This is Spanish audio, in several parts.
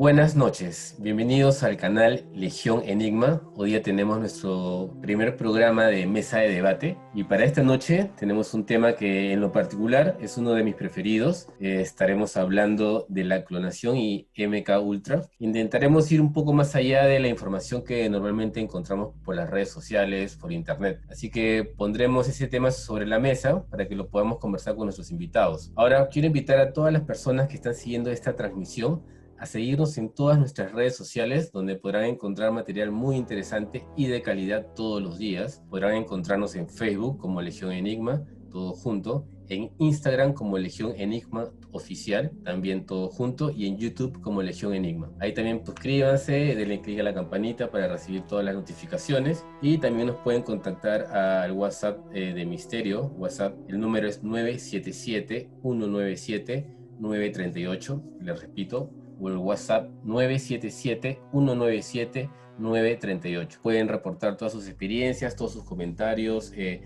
Buenas noches, bienvenidos al canal Legión Enigma. Hoy día tenemos nuestro primer programa de mesa de debate y para esta noche tenemos un tema que en lo particular es uno de mis preferidos. Estaremos hablando de la clonación y MK Ultra. Intentaremos ir un poco más allá de la información que normalmente encontramos por las redes sociales, por internet. Así que pondremos ese tema sobre la mesa para que lo podamos conversar con nuestros invitados. Ahora quiero invitar a todas las personas que están siguiendo esta transmisión a seguirnos en todas nuestras redes sociales, donde podrán encontrar material muy interesante y de calidad todos los días. Podrán encontrarnos en Facebook como Legión Enigma, todo junto, en Instagram como Legión Enigma Oficial, también todo junto, y en YouTube como Legión Enigma. Ahí también suscríbanse, denle clic a la campanita para recibir todas las notificaciones, y también nos pueden contactar al WhatsApp de Misterio. WhatsApp, el número es 977-197-938, les repito, o el WhatsApp 977-197-938. Pueden reportar todas sus experiencias, todos sus comentarios, si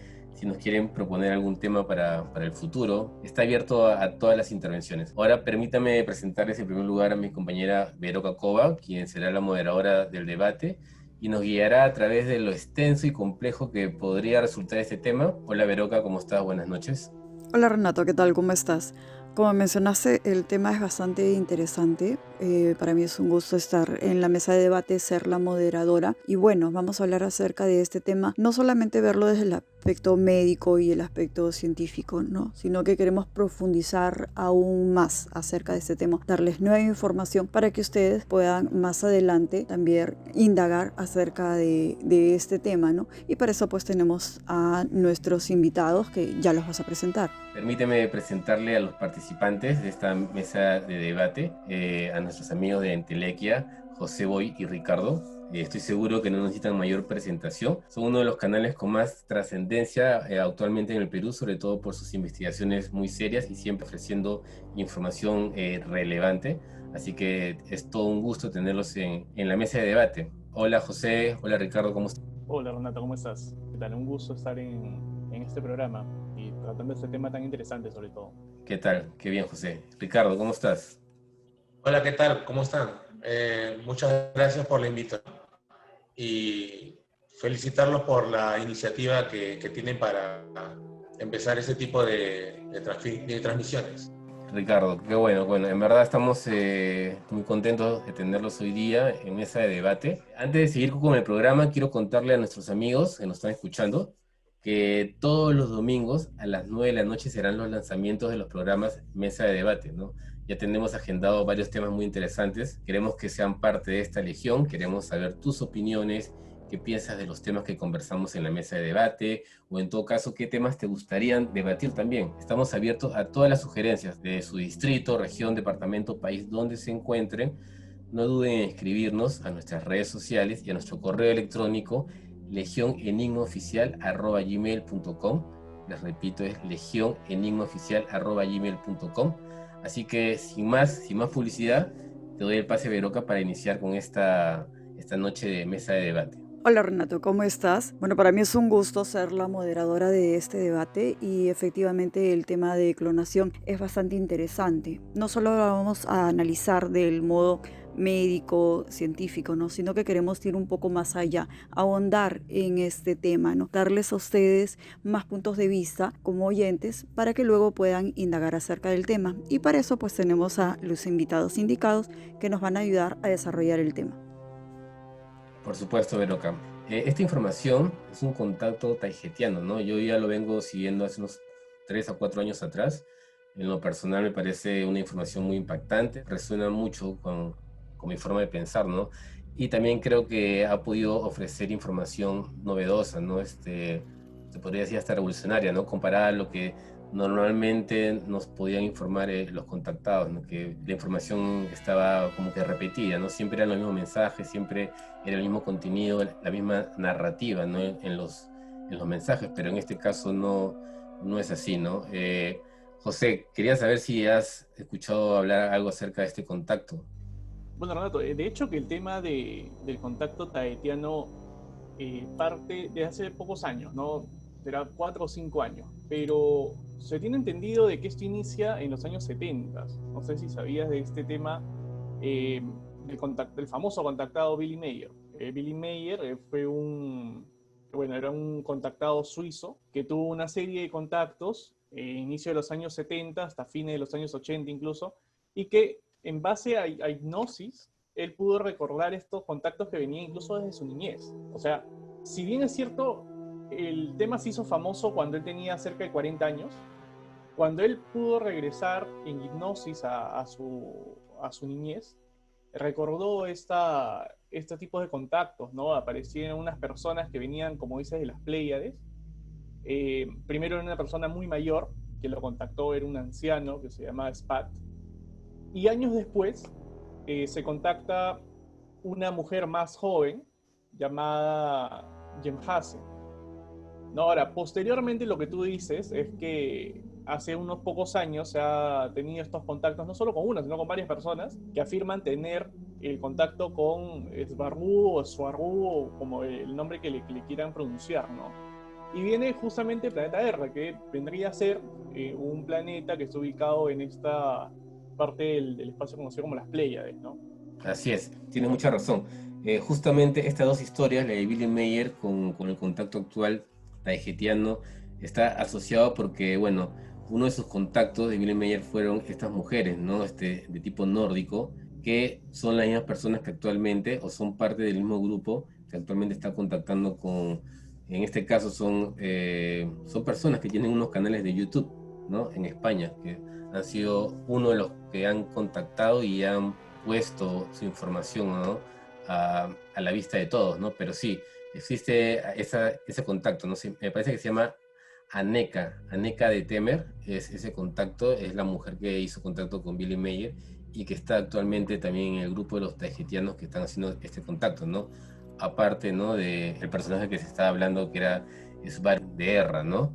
nos quieren proponer algún tema para el futuro. Está abierto a todas las intervenciones. Ahora permítame presentarles en primer lugar a mi compañera Veroca Cova, quien será la moderadora del debate y nos guiará a través de lo extenso y complejo que podría resultar este tema. Hola Veroca, ¿cómo estás? Buenas noches. Hola Renato, ¿qué tal? ¿Cómo estás? Como mencionaste, el tema es bastante interesante. Para mí es un gusto estar en la mesa de debate, ser la moderadora. Y bueno, vamos a hablar acerca de este tema, no solamente verlo desde el aspecto médico y el aspecto científico, ¿no? Sino que queremos profundizar aún más acerca de este tema, darles nueva información para que ustedes puedan más adelante también indagar acerca de este tema, ¿no? Y para eso pues tenemos a nuestros invitados que ya los vas a presentar. Permíteme presentarle a los participantes de esta mesa de debate, a nuestros amigos de Entelequia, José Boy y Ricardo. Estoy seguro que no necesitan mayor presentación. Son uno de los canales con más trascendencia actualmente en el Perú, sobre todo por sus investigaciones muy serias y siempre ofreciendo información relevante. Así que es todo un gusto tenerlos en la mesa de debate. Hola José, hola Ricardo, ¿cómo están? Hola Renato, ¿cómo estás? ¿Qué tal? Un gusto estar en este programa y tratando este tema tan interesante sobre todo. ¿Qué tal? Qué bien, José. Ricardo, ¿cómo estás? Hola, ¿qué tal? ¿Cómo están? Muchas gracias por la invitación y felicitarlos por la iniciativa que tienen para empezar ese tipo de transmisiones. Ricardo, qué bueno. Bueno, en verdad estamos muy contentos de tenerlos hoy día en mesa de debate. Antes de seguir con el programa, quiero contarle a nuestros amigos que nos están escuchando que todos los domingos a las 9 de la noche serán los lanzamientos de los programas Mesa de Debate, ¿no? Ya tenemos agendado varios temas muy interesantes. Queremos que sean parte de esta legión, queremos saber tus opiniones, qué piensas de los temas que conversamos en la mesa de debate, o en todo caso, qué temas te gustarían debatir también. Estamos abiertos a todas las sugerencias de su distrito, región, departamento, país, donde se encuentren. No duden en escribirnos a nuestras redes sociales y a nuestro correo electrónico legionenigmaoficial@gmail.com. Les repito, es legionenigmaoficial@gmail.com. Así que sin más publicidad, te doy el pase, Veroca, para iniciar con esta noche de mesa de debate. Hola Renato, ¿cómo estás? Bueno, para mí es un gusto ser la moderadora de este debate y efectivamente el tema de clonación es bastante interesante. No solo lo vamos a analizar del modo médico, científico, ¿no? Sino que queremos ir un poco más allá, ahondar en este tema, ¿no? Darles a ustedes más puntos de vista como oyentes para que luego puedan indagar acerca del tema. Y para eso pues tenemos a los invitados indicados que nos van a ayudar a desarrollar el tema. Por supuesto, Veroca. Esta información es un contacto taijetiano, ¿no? Yo ya lo vengo siguiendo hace unos 3 a 4 años atrás. En lo personal me parece una información muy impactante, resuena mucho con mi forma de pensar, ¿no? Y también creo que ha podido ofrecer información novedosa, ¿no? Se podría decir hasta revolucionaria, ¿no? Comparada a lo que normalmente nos podían informar los contactados, ¿no? Que la información estaba como que repetida, ¿no? Siempre eran los mismos mensajes, siempre era el mismo contenido, la misma narrativa, ¿no? En los mensajes, pero en este caso no es así, ¿no? José, quería saber si has escuchado hablar algo acerca de este contacto. Bueno Renato, de hecho que el tema del contacto tahitiano parte de hace pocos años, ¿no? Será 4 o 5 años, pero se tiene entendido de que esto inicia en los años 70. No sé si sabías de este tema. del famoso contactado Billy Mayer. Billy Mayer era un contactado suizo que tuvo una serie de contactos inicio de los años 70 hasta fines de los años 80 incluso, y que en base a hipnosis, él pudo recordar estos contactos que venían incluso desde su niñez. O sea, si bien es cierto, el tema se hizo famoso cuando él tenía cerca de 40 años, cuando él pudo regresar en hipnosis a su niñez, recordó este tipo de contactos, ¿no? Aparecieron unas personas que venían, como dices, de las Pléyades. Primero era una persona muy mayor que lo contactó, era un anciano que se llamaba Spat. Y años después se contacta una mujer más joven llamada Gemhase. No, ahora, posteriormente lo que tú dices es que hace unos pocos años se ha tenido estos contactos, no solo con una, sino con varias personas que afirman tener el contacto con Svaru o Swarru, o como el nombre que le quieran pronunciar, ¿no? Y viene justamente el planeta R, que vendría a ser un planeta que está ubicado en esta parte del espacio conocido como las Pléyades, ¿no? Así es, tienes mucha razón. Justamente estas dos historias, la de Billy Mayer con el contacto actual taijetiano, está asociado porque, bueno, uno de sus contactos de Billy Mayer fueron estas mujeres, ¿no? De tipo nórdico, que son las mismas personas que actualmente, o son parte del mismo grupo, que actualmente está contactando con, en este caso son personas que tienen unos canales de YouTube, ¿no? En España, que han sido uno de los que han contactado y han puesto su información, ¿no? a la vista de todos, ¿no? Pero sí, existe ese contacto, ¿no? Me parece que se llama Aneka de Temer, ese contacto, es la mujer que hizo contacto con Billy Mayer y que está actualmente también en el grupo de los taijetianos que están haciendo este contacto, ¿no? Aparte, ¿no? del personaje que se estaba hablando que era Svaru de Erra, ¿no?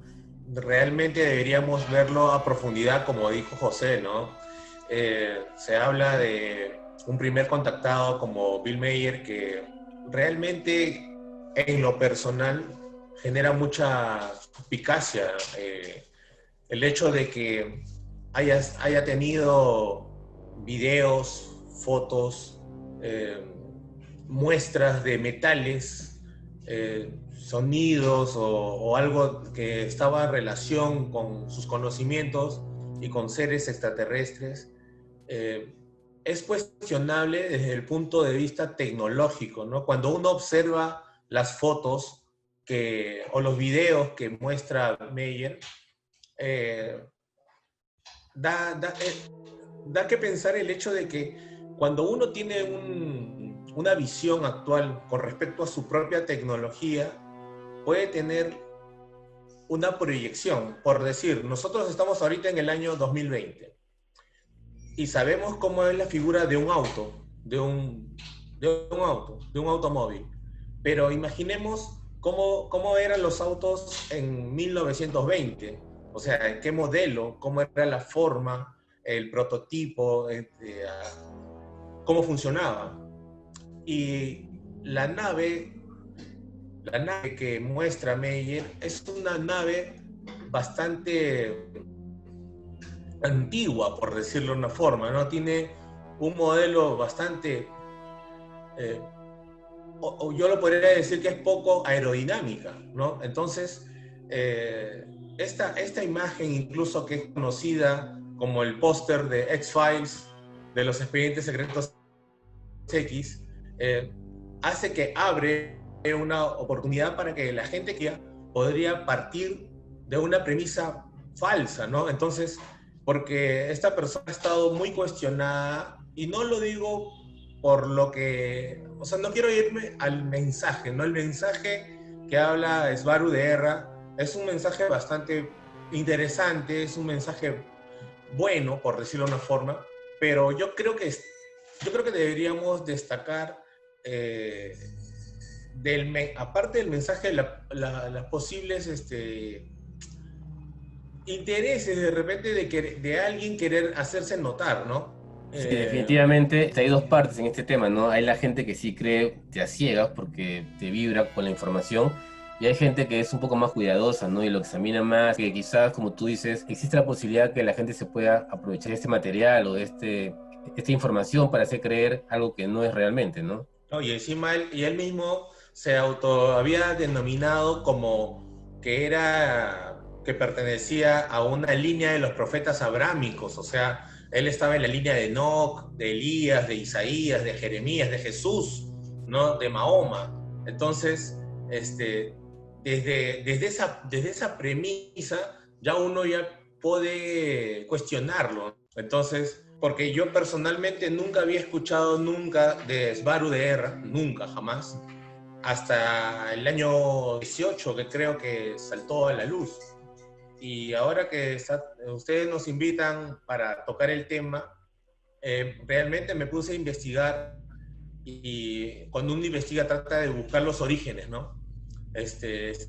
Realmente deberíamos verlo a profundidad, como dijo José, ¿no? Se habla de un primer contactado como Bill Mayer que realmente en lo personal genera mucha suspicacia. El hecho de que haya tenido videos, fotos, muestras de metales, sonidos o algo que estaba en relación con sus conocimientos y con seres extraterrestres, es cuestionable desde el punto de vista tecnológico, ¿no? Cuando uno observa las fotos o los videos que muestra Mayer, da que pensar el hecho de que cuando uno tiene una visión actual con respecto a su propia tecnología, puede tener una proyección. Por decir, nosotros estamos ahorita en el año 2020 y sabemos cómo es la figura de un auto, de un automóvil. Pero imaginemos cómo eran los autos en 1920. O sea, qué modelo, cómo era la forma, el prototipo, cómo funcionaba. Y la nave que muestra Mayer es una nave bastante antigua, por decirlo de una forma, ¿no? Tiene un modelo bastante, o yo lo podría decir que es poco aerodinámica, ¿no? Entonces, esta imagen, incluso que es conocida como el póster de X-Files, de los expedientes secretos X, hace que abre una oportunidad para que la gente que podría partir de una premisa falsa, ¿no? Entonces, porque esta persona ha estado muy cuestionada, y no lo digo por lo que, o sea, no quiero irme al mensaje, ¿no? El mensaje que habla Svaru de Erra es un mensaje bastante interesante, es un mensaje bueno, por decirlo de una forma, pero yo creo que deberíamos destacar, aparte del mensaje, las posibles intereses de repente de alguien querer hacerse notar, ¿no? Sí, definitivamente hay dos partes en este tema, ¿no? Hay la gente que sí cree, te ciegas porque te vibra con la información, y hay gente que es un poco más cuidadosa, ¿no? Y lo examina más, que quizás, como tú dices, existe la posibilidad que la gente se pueda aprovechar de este material o de esta información para hacer creer algo que no es realmente, ¿no? No, y encima él mismo se auto había denominado como que pertenecía a una línea de los profetas abrámicos, o sea, él estaba en la línea de Enoc, de Elías, de Isaías, de Jeremías, de Jesús, ¿no? De Mahoma. Entonces, desde esa premisa, ya uno ya puede cuestionarlo. Entonces, porque yo personalmente nunca había escuchado nunca de Sbaru de R, nunca, jamás, hasta el año 18 que creo que saltó a la luz. Y ahora que ustedes nos invitan para tocar el tema, realmente me puse a investigar y cuando uno investiga trata de buscar los orígenes, ¿no?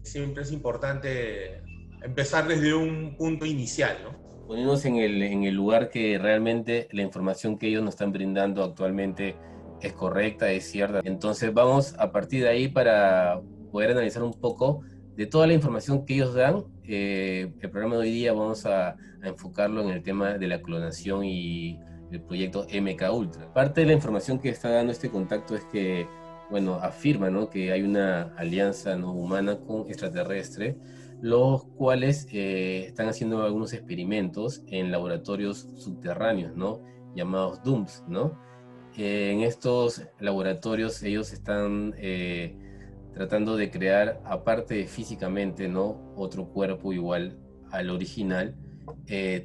Siempre es importante empezar desde un punto inicial, ¿no? Ponernos en el lugar que realmente la información que ellos nos están brindando actualmente es correcta, es cierta. Entonces vamos a partir de ahí para poder analizar un poco de toda la información que ellos dan. El programa de hoy día vamos a enfocarlo en el tema de la clonación y el proyecto MK Ultra. Parte de la información que está dando este contacto es que, bueno, afirma, ¿no?, que hay una alianza no humana con extraterrestre, los cuales están haciendo algunos experimentos en laboratorios subterráneos, ¿no?, llamados DUMBs, ¿no? En estos laboratorios ellos están tratando de crear, aparte de físicamente, ¿no?, otro cuerpo igual al original,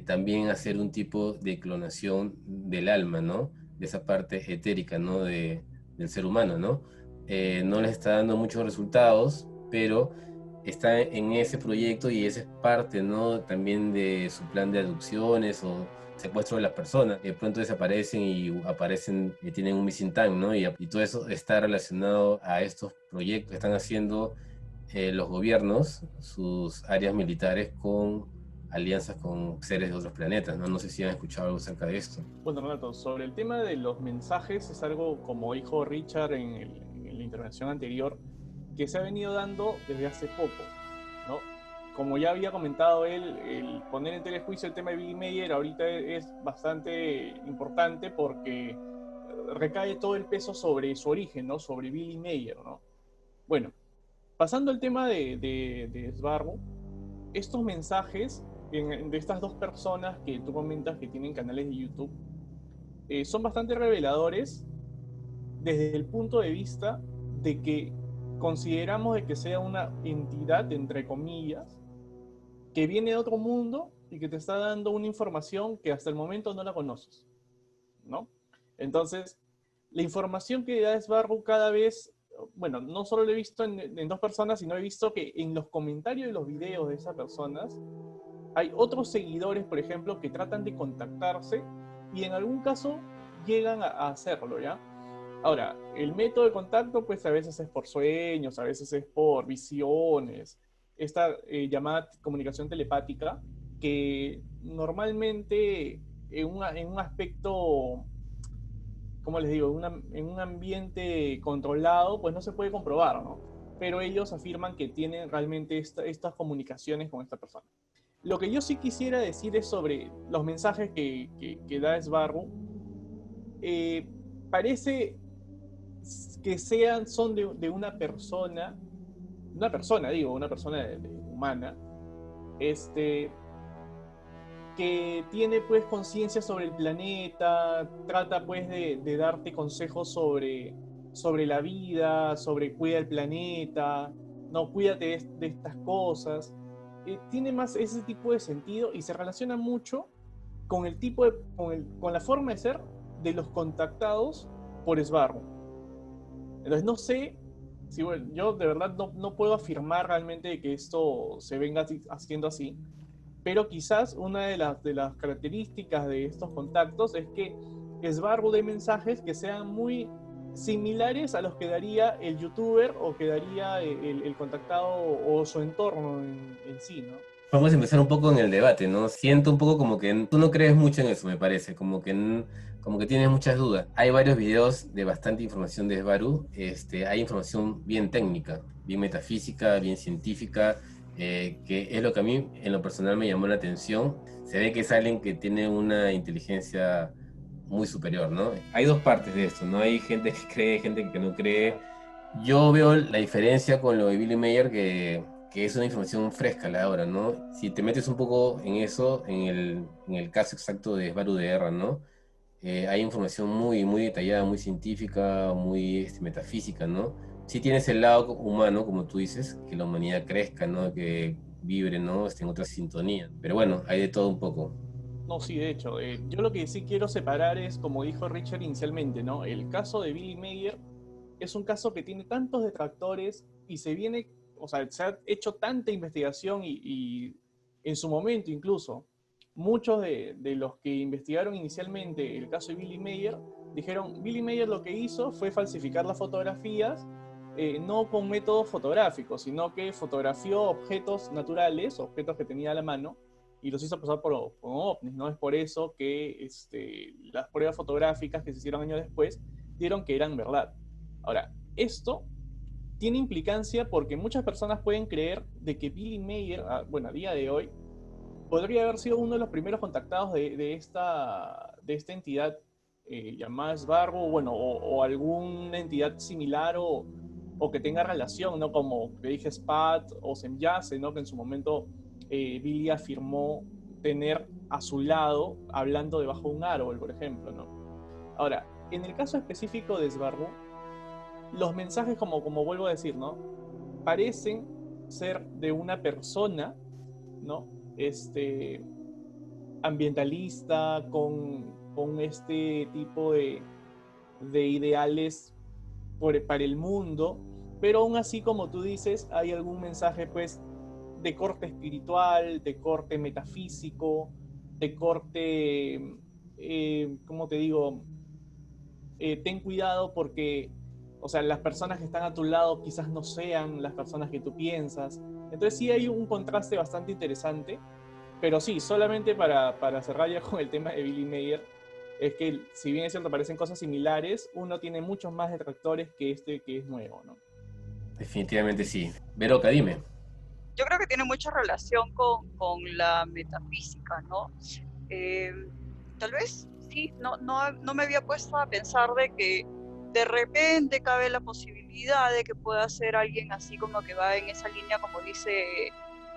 también hacer un tipo de clonación del alma, ¿no?, de esa parte etérica, ¿no?, del ser humano, ¿no? No les está dando muchos resultados, pero está en ese proyecto y esa es parte, ¿no?, también de su plan de adopciones o secuestro de las personas, que de pronto desaparecen y aparecen y tienen un missing time, ¿no? Y todo eso está relacionado a estos proyectos que están haciendo los gobiernos, sus áreas militares, con alianzas con seres de otros planetas, ¿no? No sé si han escuchado algo acerca de esto. Bueno, Renato, sobre el tema de los mensajes, es algo, como dijo Richard en la intervención anterior, que se ha venido dando desde hace poco, ¿no? Como ya había comentado él, el poner en telejuicio el tema de Billy Mayer ahorita es bastante importante porque recae todo el peso sobre su origen, ¿no? Sobre Billy Mayer, ¿no? Bueno, pasando al tema de Sbarro, estos mensajes de estas dos personas que tú comentas que tienen canales de YouTube son bastante reveladores desde el punto de vista de que consideramos de que sea una entidad, entre comillas, que viene de otro mundo y que te está dando una información que hasta el momento no la conoces, ¿no? Entonces, la información que da Sbarro cada vez, bueno, no solo lo he visto en dos personas, sino he visto que en los comentarios de los videos de esas personas hay otros seguidores, por ejemplo, que tratan de contactarse y en algún caso llegan a hacerlo, ¿ya? Ahora, el método de contacto, pues a veces es por sueños, a veces es por visiones, esta llamada comunicación telepática, que normalmente en un aspecto, ¿cómo les digo?, en un ambiente controlado, pues no se puede comprobar, ¿no? Pero ellos afirman que tienen realmente estas comunicaciones con esta persona. Lo que yo sí quisiera decir es sobre los mensajes que da Sbarro. Parece que son de una persona humana, que tiene pues conciencia sobre el planeta, trata pues de darte consejos sobre la vida, sobre cuida el planeta, no, cuídate de estas cosas. Tiene más ese tipo de sentido y se relaciona mucho con el tipo con la forma de ser de los contactados por Sbarro. Entonces no sé si, bueno, yo de verdad no puedo afirmar realmente que esto se venga haciendo así, pero quizás una de las características de estos contactos es que Sbarro dé mensajes que sean muy similares a los que daría el youtuber o que daría el contactado o su entorno en sí, ¿no? Vamos a empezar un poco en el debate, ¿no? Siento un poco como que tú no crees mucho en eso, me parece, como que tienes muchas dudas. Hay varios videos de bastante información de Sbarru, hay información bien técnica, bien metafísica, bien científica, que es lo que a mí en lo personal me llamó la atención. Se ve que es alguien que tiene una inteligencia muy superior, ¿no? Hay dos partes de esto, ¿no? Hay gente que cree, gente que no cree. Yo veo la diferencia con lo de Billy Mayer, que es una información fresca a la hora, ¿no? Si te metes un poco en eso, en el caso exacto de Esbaru de Erra, ¿no? Hay información muy, muy detallada, muy científica, muy metafísica, ¿no? Sí tienes el lado humano, como tú dices, que la humanidad crezca, ¿no? Que vibre, ¿no? Esté en otra sintonía. Pero bueno, hay de todo un poco. No, sí, de hecho, yo lo que sí quiero separar es, como dijo Richard inicialmente, ¿no? El caso de Billy Mayer es un caso que tiene tantos detractores y se viene, o sea, se ha hecho tanta investigación y en su momento incluso, muchos de los que investigaron inicialmente el caso de Billy Mayer dijeron, Billy Mayer lo que hizo fue falsificar las fotografías, no con métodos fotográficos, sino que fotografió objetos naturales, objetos que tenía a la mano, y los hizo pasar por ovnis, ¿no? Es por eso que las pruebas fotográficas que se hicieron años después dieron que eran verdad. Ahora, esto tiene implicancia porque muchas personas pueden creer de que Billy Mayer, bueno, a día de hoy, podría haber sido uno de los primeros contactados de esta entidad llamada Svargo, bueno, o alguna entidad similar o que tenga relación, ¿no? Como le dije, Spat o Semyase, ¿no? Que en su momento Billy afirmó tener a su lado, hablando debajo de un árbol, por ejemplo, ¿no? Ahora, en el caso específico de Svargo, los mensajes, como vuelvo a decir, ¿no? Parecen ser de una persona, ¿no? Ambientalista, con este tipo de ideales para el mundo, pero aún así, como tú dices, hay algún mensaje, pues, de corte espiritual, de corte metafísico, de corte, ¿cómo te digo? Ten cuidado porque, o sea, las personas que están a tu lado quizás no sean las personas que tú piensas. Entonces sí hay un contraste bastante interesante, pero sí, solamente para cerrar ya con el tema de Billy Mayer, es que si bien es cierto, parecen cosas similares, uno tiene muchos más detractores que este que es nuevo, ¿no? Definitivamente sí. Veroca, dime. Yo creo que tiene mucha relación con la metafísica, ¿no? Eh, Tal vez sí, no me había puesto a pensar de que de repente cabe la posibilidad de que pueda ser alguien así como que va en esa línea, como dice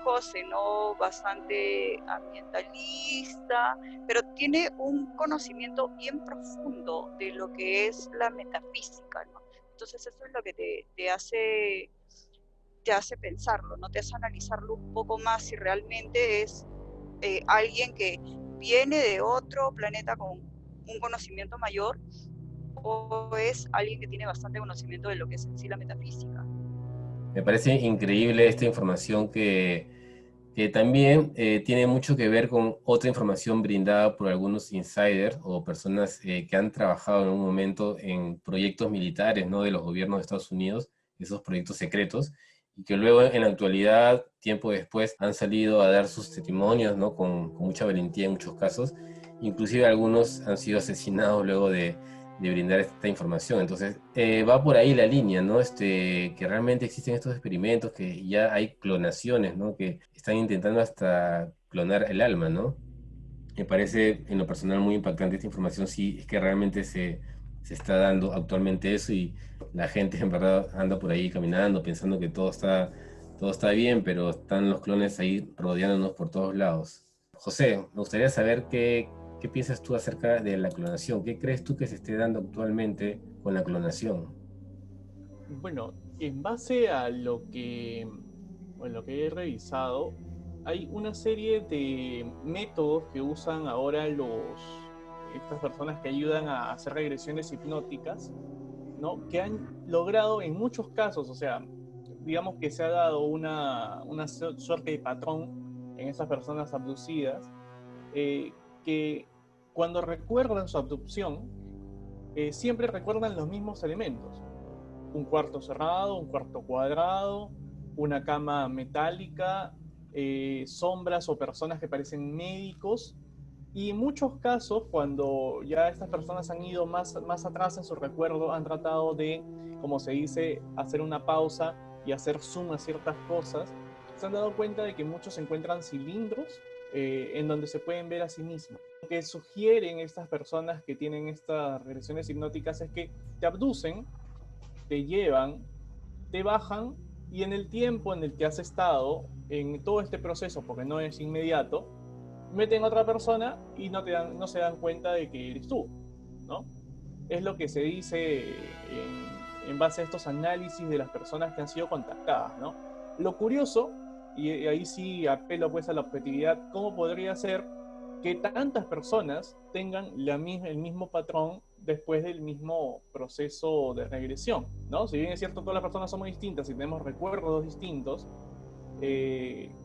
José, ¿no? Bastante ambientalista, pero tiene un conocimiento bien profundo de lo que es la metafísica, ¿no? Entonces eso es lo que te hace pensarlo, ¿no? Te hace analizarlo un poco más si realmente es alguien que viene de otro planeta con un conocimiento mayor o es alguien que tiene bastante conocimiento de lo que es en sí la metafísica. Me parece increíble esta información que también tiene mucho que ver con otra información brindada por algunos insiders o personas que han trabajado en un momento en proyectos militares, ¿no? De los gobiernos de Estados Unidos, esos proyectos secretos, y que luego en la actualidad, tiempo después, han salido a dar sus testimonios, ¿no? Con mucha valentía en muchos casos. Inclusive algunos han sido asesinados luego de brindar esta información. Entonces, va por ahí la línea, ¿no? Que realmente existen estos experimentos, que ya hay clonaciones, ¿no? Que están intentando hasta clonar el alma, ¿no? Me parece en lo personal muy impactante esta información, sí, es que realmente se está dando actualmente eso y la gente en verdad anda por ahí caminando pensando que todo está bien, pero están los clones ahí rodeándonos por todos lados. José, me gustaría saber qué piensas tú acerca de la clonación. ¿Qué crees tú que se esté dando actualmente con la clonación? Bueno, en base a lo que he revisado, hay una serie de métodos que usan ahora estas personas que ayudan a hacer regresiones hipnóticas, ¿no? Que han logrado en muchos casos, o sea, digamos que se ha dado una suerte de patrón en esas personas abducidas, que cuando recuerdan su abducción, siempre recuerdan los mismos elementos: un cuarto cerrado, un cuarto cuadrado, una cama metálica, sombras o personas que parecen médicos. Y en muchos casos, cuando ya estas personas han ido más atrás en su recuerdo, han tratado de, como se dice, hacer una pausa y hacer zoom a ciertas cosas, se han dado cuenta de que muchos encuentran cilindros en donde se pueden ver a sí mismos. Lo que sugieren estas personas que tienen estas regresiones hipnóticas es que te abducen, te llevan, te bajan, y en el tiempo en el que has estado en todo este proceso, porque no es inmediato, meten a otra persona y no se dan cuenta de que eres tú, ¿no? Es lo que se dice en base a estos análisis de las personas que han sido contactadas, ¿no? Lo curioso, y ahí sí apelo pues a la objetividad, ¿cómo podría ser que tantas personas tengan el mismo patrón después del mismo proceso de regresión, ¿no? Si bien es cierto, todas las personas somos distintas y tenemos recuerdos distintos,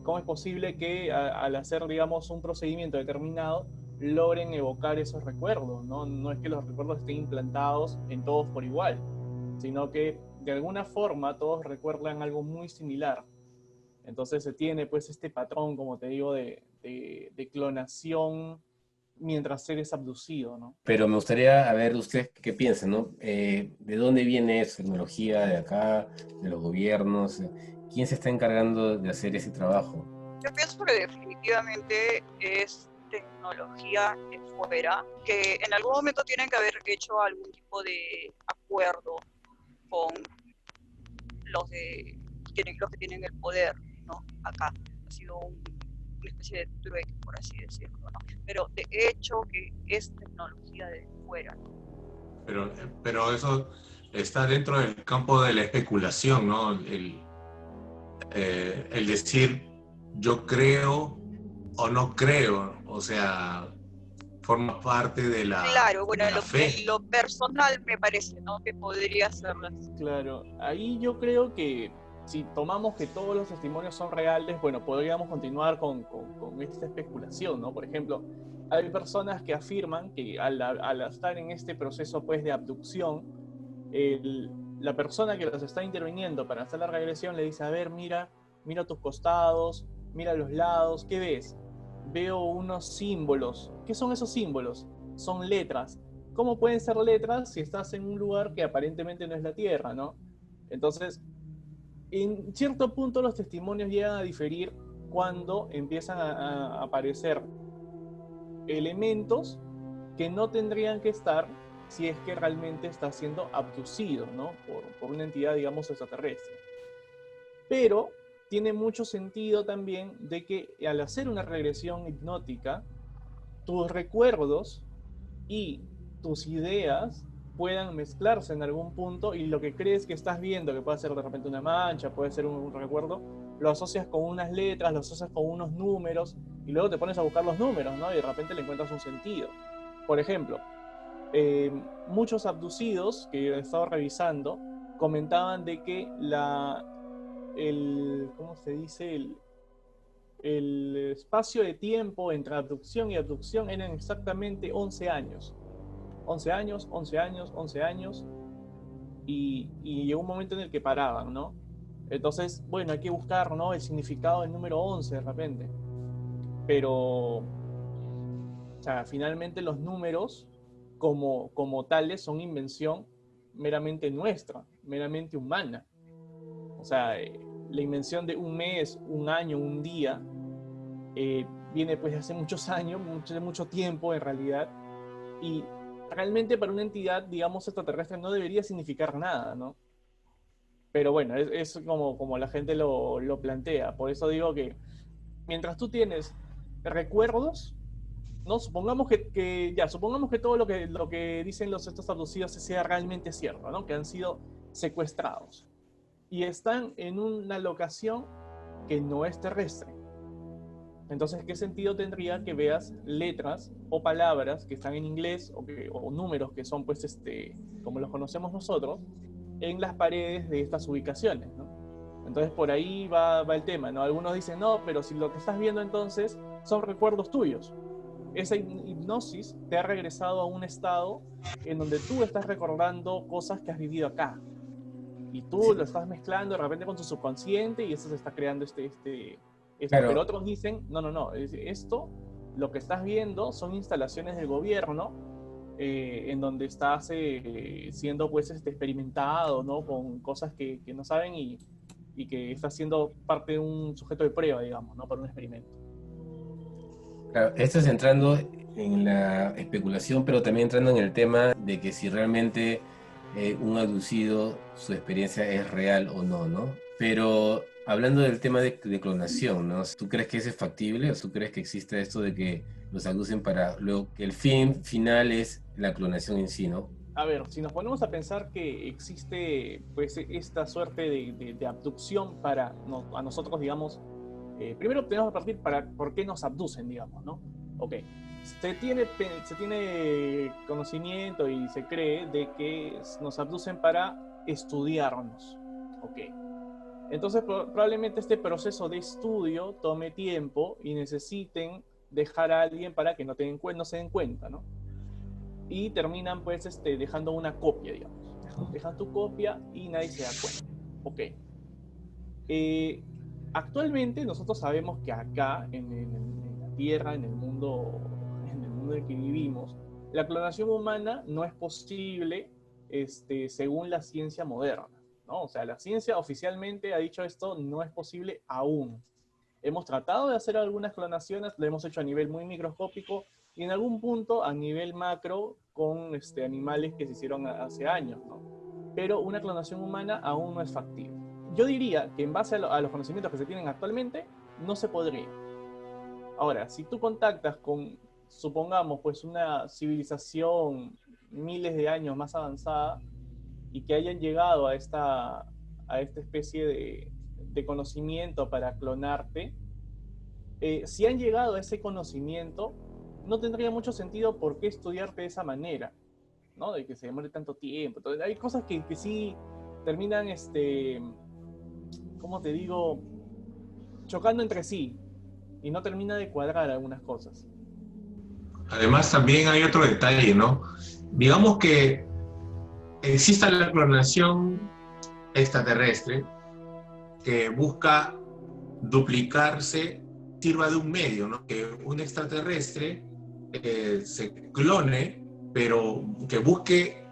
¿cómo es posible que al hacer, digamos, un procedimiento determinado logren evocar esos recuerdos, ¿no? No es que los recuerdos estén implantados en todos por igual, sino que de alguna forma todos recuerdan algo muy similar. Entonces se tiene pues este patrón, como te digo, de clonación mientras eres abducido, ¿no? Pero me gustaría a ver ustedes qué piensan, ¿no? ¿De dónde viene esa tecnología de acá, de los gobiernos? ¿Quién se está encargando de hacer ese trabajo? Yo pienso que definitivamente es tecnología de fuera, que en algún momento tienen que haber hecho algún tipo de acuerdo con los que tienen el poder, ¿no? Acá ha sido una especie de trueque, por así decirlo, ¿no? Pero de hecho que es tecnología de fuera, ¿no? Pero eso está dentro del campo de la especulación, ¿no? El decir yo creo o no creo, o sea, forma parte de Claro, bueno, de la fe. en lo personal me parece, ¿no? Que podría ser así. Claro, ahí yo creo que si tomamos que todos los testimonios son reales, bueno, podríamos continuar con esta especulación, ¿no? Por ejemplo, hay personas que afirman que al estar en este proceso pues, de abducción, la persona que los está interviniendo para hacer la regresión le dice, a ver, mira tus costados, mira los lados, ¿qué ves? Veo unos símbolos. ¿Qué son esos símbolos? Son letras. ¿Cómo pueden ser letras si estás en un lugar que aparentemente no es la Tierra, ¿no? Entonces, en cierto punto los testimonios llegan a diferir cuando empiezan a aparecer elementos que no tendrían que estar si es que realmente está siendo abducido, ¿no? Por una entidad, digamos, extraterrestre. Pero tiene mucho sentido también de que al hacer una regresión hipnótica, tus recuerdos y tus ideas puedan mezclarse en algún punto y lo que crees que estás viendo, que puede ser de repente una mancha, puede ser un recuerdo, lo asocias con unas letras, lo asocias con unos números y luego te pones a buscar los números, ¿no? Y de repente le encuentras un sentido. Por ejemplo, muchos abducidos que he estado revisando comentaban de que ¿cómo se dice? El espacio de tiempo entre abducción y abducción eran exactamente 11 años. 11 años, 11 años, 11 años, y llegó un momento en el que paraban, ¿no? Entonces, bueno, hay que buscar, ¿no? El significado del número 11 de repente. Pero, o sea, finalmente los números como tales son invención meramente nuestra, meramente humana. O sea, la invención de un mes, un año, un día, viene pues de hace muchos años, mucho tiempo en realidad, y realmente para una entidad, digamos, extraterrestre no debería significar nada, ¿no? Pero bueno, es como la gente lo plantea. Por eso digo que mientras tú tienes recuerdos, ¿no? Supongamos supongamos que todo lo que dicen estos abducidos sea realmente cierto, ¿no? Que han sido secuestrados y están en una locación que no es terrestre. Entonces, ¿qué sentido tendría que veas letras o palabras que están en inglés o números que son, pues, como los conocemos nosotros, en las paredes de estas ubicaciones, ¿no? Entonces, por ahí va el tema, ¿no? Algunos dicen, no, pero si lo que estás viendo entonces son recuerdos tuyos. Esa hipnosis te ha regresado a un estado en donde tú estás recordando cosas que has vivido acá. Y tú lo estás mezclando de repente con tu subconsciente y eso se está creando esto. Claro. Pero otros dicen, no, esto, lo que estás viendo son instalaciones del gobierno en donde estás siendo pues experimentado, ¿no? Con cosas que no saben y que estás siendo parte de un sujeto de prueba, digamos, ¿no? Para un experimento. Claro, esto es entrando en la especulación, pero también entrando en el tema de que si realmente un abducido, su experiencia es real o no, ¿no? Pero hablando del tema de clonación, ¿no? ¿Tú crees que eso es factible o tú crees que existe esto de que los abducen para luego que el fin final es la clonación en sí, ¿no? A ver, si nos ponemos a pensar que existe pues esta suerte de abducción para a nosotros, digamos, primero tenemos que partir para por qué nos abducen, digamos, ¿no? Ok, se tiene conocimiento y se cree de que nos abducen para estudiarnos, ok. Entonces probablemente este proceso de estudio tome tiempo y necesiten dejar a alguien para que no se den cuenta, ¿no? Y terminan pues dejando una copia, digamos. Dejan tu copia y nadie se da cuenta. Ok. Eh, Actualmente nosotros sabemos que acá, en la Tierra, en el mundo en el que vivimos, la clonación humana no es posible según la ciencia moderna, ¿no? O sea, la ciencia oficialmente ha dicho esto no es posible aún. Hemos tratado de hacer algunas clonaciones, lo hemos hecho a nivel muy microscópico y en algún punto a nivel macro con animales que se hicieron hace años, ¿no? Pero una clonación humana aún no es factible. Yo diría que en base a los conocimientos que se tienen actualmente, no se podría. Ahora, si tú contactas con, supongamos, pues una civilización miles de años más avanzada y que hayan llegado a esta especie de conocimiento para clonarte, si han llegado a ese conocimiento, no tendría mucho sentido por qué estudiarte de esa manera, ¿no? De que se demore tanto tiempo. Entonces, hay cosas que sí terminan, ¿cómo te digo? Chocando entre sí y no termina de cuadrar algunas cosas. Además, también hay otro detalle, ¿no? Digamos que exista la clonación extraterrestre que busca duplicarse, sirva de un medio, ¿no? Que un extraterrestre se clone, pero que busque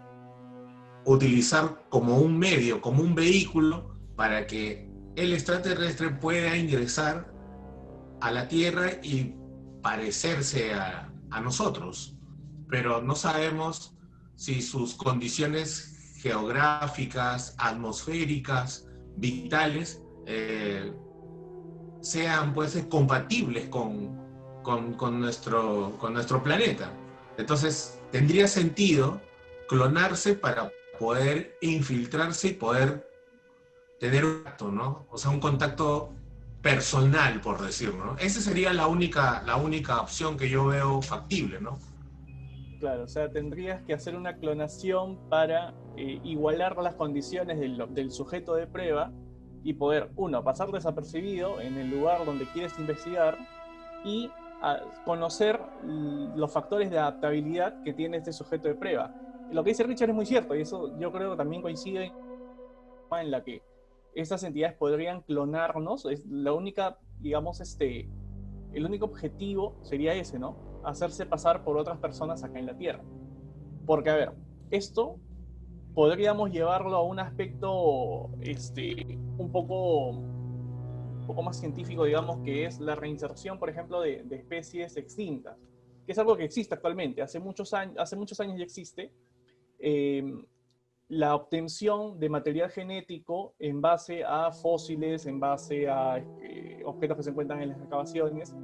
utilizar como un medio, como un vehículo, para que el extraterrestre pueda ingresar a la Tierra y parecerse a nosotros. Pero no sabemos si sus condiciones geográficas, atmosféricas, vitales, sean pues compatibles con nuestro planeta. Entonces, tendría sentido clonarse para poder infiltrarse y poder tener un contacto, ¿no? O sea, un contacto personal, por decirlo, ¿no? Esa sería la única opción que yo veo factible, ¿no? Claro, o sea, tendrías que hacer una clonación para igualar las condiciones del sujeto de prueba y poder, uno, pasar desapercibido en el lugar donde quieres investigar y conocer los factores de adaptabilidad que tiene este sujeto de prueba. Lo que dice Richard es muy cierto y eso yo creo que también coincide en la que estas entidades podrían clonarnos. Es la única, digamos, el único objetivo sería ese, ¿no? Hacerse pasar por otras personas acá en la Tierra. Porque, a ver, esto podríamos llevarlo a un aspecto un poco más científico, digamos, que es la reinserción, por ejemplo, de especies extintas, que es algo que existe actualmente. Hace muchos años ya existe la obtención de material genético en base a fósiles, en base a objetos que se encuentran en las excavaciones.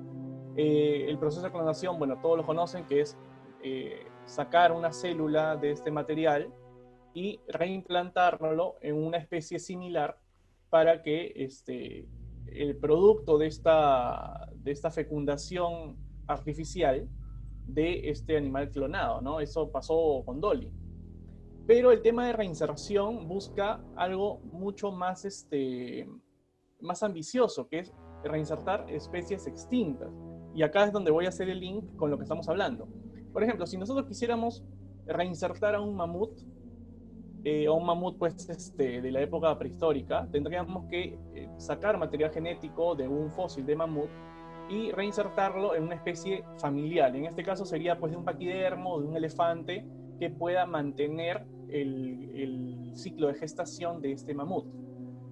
El proceso de clonación, bueno, todos lo conocen, que es sacar una célula de este material y reimplantarlo en una especie similar para que el producto de esta fecundación artificial de este animal clonado, ¿no? Eso pasó con Dolly. Pero el tema de reinserción busca algo mucho más ambicioso, que es reinsertar especies extintas. Y acá es donde voy a hacer el link con lo que estamos hablando. Por ejemplo, si nosotros quisiéramos reinsertar a un mamut, pues, de la época prehistórica, tendríamos que sacar material genético de un fósil de mamut y reinsertarlo en una especie familiar. En este caso sería pues de un paquidermo, de un elefante, que pueda mantener el ciclo de gestación de este mamut.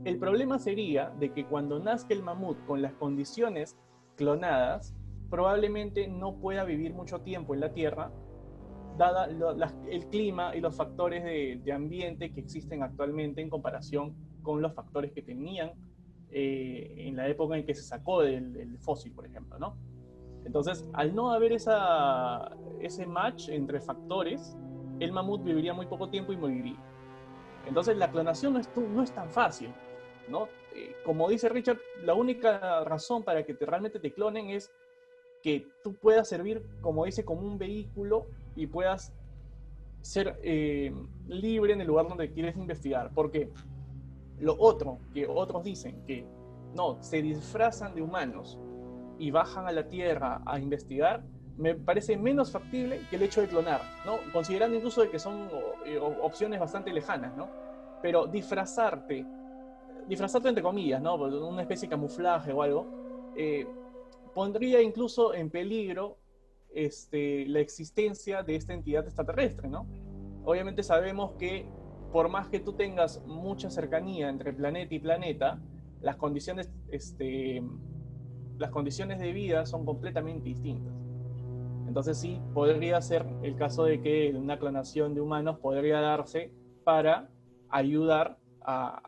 El problema sería de que cuando nazca el mamut con las condiciones clonadas, probablemente no pueda vivir mucho tiempo en la Tierra, dada el clima y los factores de ambiente que existen actualmente en comparación con los factores que tenían en la época en que se sacó el fósil, por ejemplo, ¿no? Entonces, al no haber ese match entre factores, el mamut viviría muy poco tiempo y moriría. Entonces, la clonación no es tan fácil, ¿no? Como dice Richard, la única razón para que realmente te clonen es que tú puedas servir, como dice, como un vehículo y puedas ser libre en el lugar donde quieres investigar. Porque lo otro que otros dicen, que no, se disfrazan de humanos y bajan a la Tierra a investigar, me parece menos factible que el hecho de clonar, ¿no? Considerando incluso de que son opciones bastante lejanas, ¿no? Pero disfrazarte entre comillas, ¿no? Una especie de camuflaje o algo, pondría incluso en peligro la existencia de esta entidad extraterrestre, ¿no? Obviamente sabemos que por más que tú tengas mucha cercanía entre planeta y planeta, las condiciones de vida son completamente distintas. Entonces sí, podría ser el caso de que una clonación de humanos podría darse para ayudar a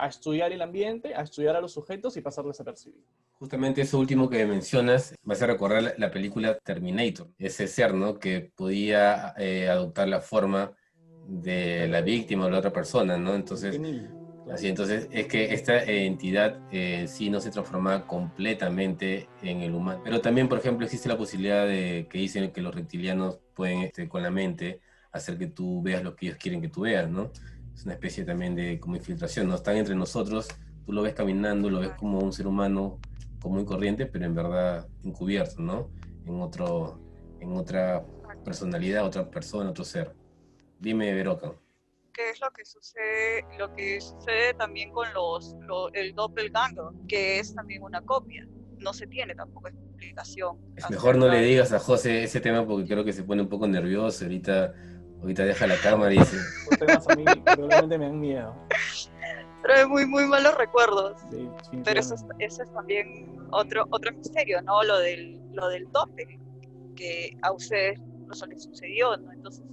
estudiar el ambiente, a estudiar a los sujetos y pasar desapercibido. Justamente eso último que mencionas me hace recordar la película Terminator, ese ser, ¿no? Que podía adoptar la forma de la víctima o la otra persona, ¿no? Entonces, así, entonces es que esta entidad sí no se transforma completamente en el humano. Pero también, por ejemplo, existe la posibilidad de que dicen que los reptilianos pueden, con la mente, hacer que tú veas lo que ellos quieren que tú veas, ¿no? Es una especie también de como infiltración, ¿no? Están entre nosotros, tú lo ves caminando, lo ves como un ser humano común y corriente, pero en verdad encubierto, ¿no? En otra personalidad, otra persona, otro ser. Dime, Veroca. ¿Qué es lo que sucede también con el doppelganger, que es también una copia? No se tiene tampoco explicación. Es mejor no le digas a José ese tema porque creo que se pone un poco nervioso. Ahorita deja la cámara y dice... Los temas a mí realmente me dan miedo. Trae muy, muy malos recuerdos. Sí, pero eso es también otro misterio, ¿no? Lo del doppel, que a ustedes no les sucedió, ¿no? Entonces,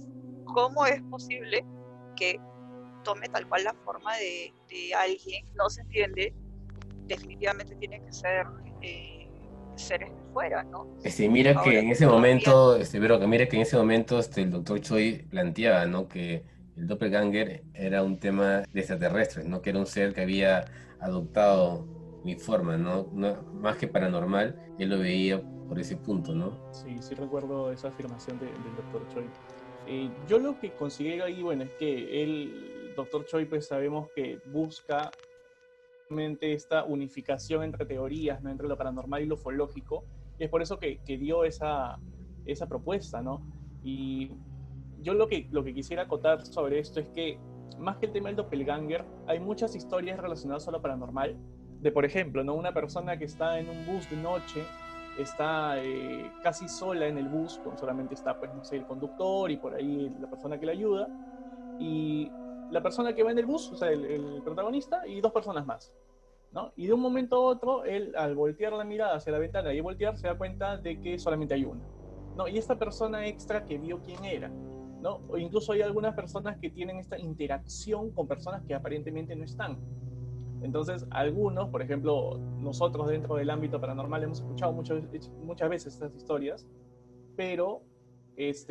¿cómo es posible que tome tal cual la forma de alguien? No se entiende. Definitivamente tiene que ser seres de fuera, ¿no? Mira Ahora, que en ese momento, mira que en ese momento el doctor Choi planteaba, ¿no? Que el doppelganger era un tema de extraterrestres, ¿no? Que era un ser que había adoptado mi forma, ¿no? Más que paranormal, él lo veía por ese punto, ¿no? Sí recuerdo esa afirmación del doctor Choi. Yo lo que considero ahí, bueno, es que el doctor Choi, pues sabemos que busca esta unificación entre teorías, ¿no? Entre lo paranormal y lo ufológico, y es por eso que dio esa propuesta, ¿no? Y yo lo que quisiera acotar sobre esto es que, más que el tema del doppelganger, hay muchas historias relacionadas a lo paranormal, de por ejemplo, ¿no? Una persona que está en un bus de noche, está casi sola en el bus, solamente está, pues, no sé, el conductor y por ahí la persona que le ayuda, y la persona que va en el bus, o sea, el protagonista, y dos personas más, ¿no? Y de un momento a otro, él, al voltear la mirada hacia la ventana y voltear, se da cuenta de que solamente hay una, ¿no? Y esta persona extra que vio quién era, ¿no? O incluso hay algunas personas que tienen esta interacción con personas que aparentemente no están. Entonces, algunos, por ejemplo, nosotros dentro del ámbito paranormal hemos escuchado muchas veces estas historias, pero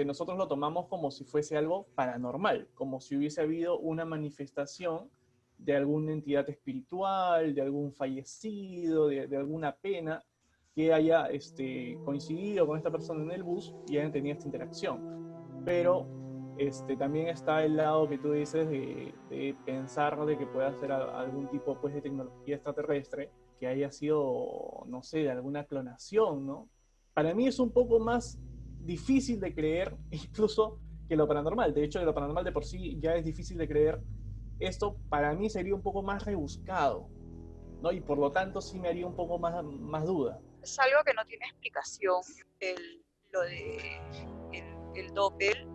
nosotros lo tomamos como si fuese algo paranormal, como si hubiese habido una manifestación de alguna entidad espiritual, de algún fallecido, de alguna pena que haya coincidido con esta persona en el bus y hayan tenido esta interacción. Pero también está el lado que tú dices de pensar de que pueda ser algún tipo, pues, de tecnología extraterrestre que haya sido, no sé, de alguna clonación, ¿no? Para mí es un poco más difícil de creer incluso que lo paranormal. De hecho, lo paranormal de por sí ya es difícil de creer. Esto para mí sería un poco más rebuscado, ¿no? Y por lo tanto sí me haría un poco más duda. Es algo que no tiene explicación, lo de el doppel.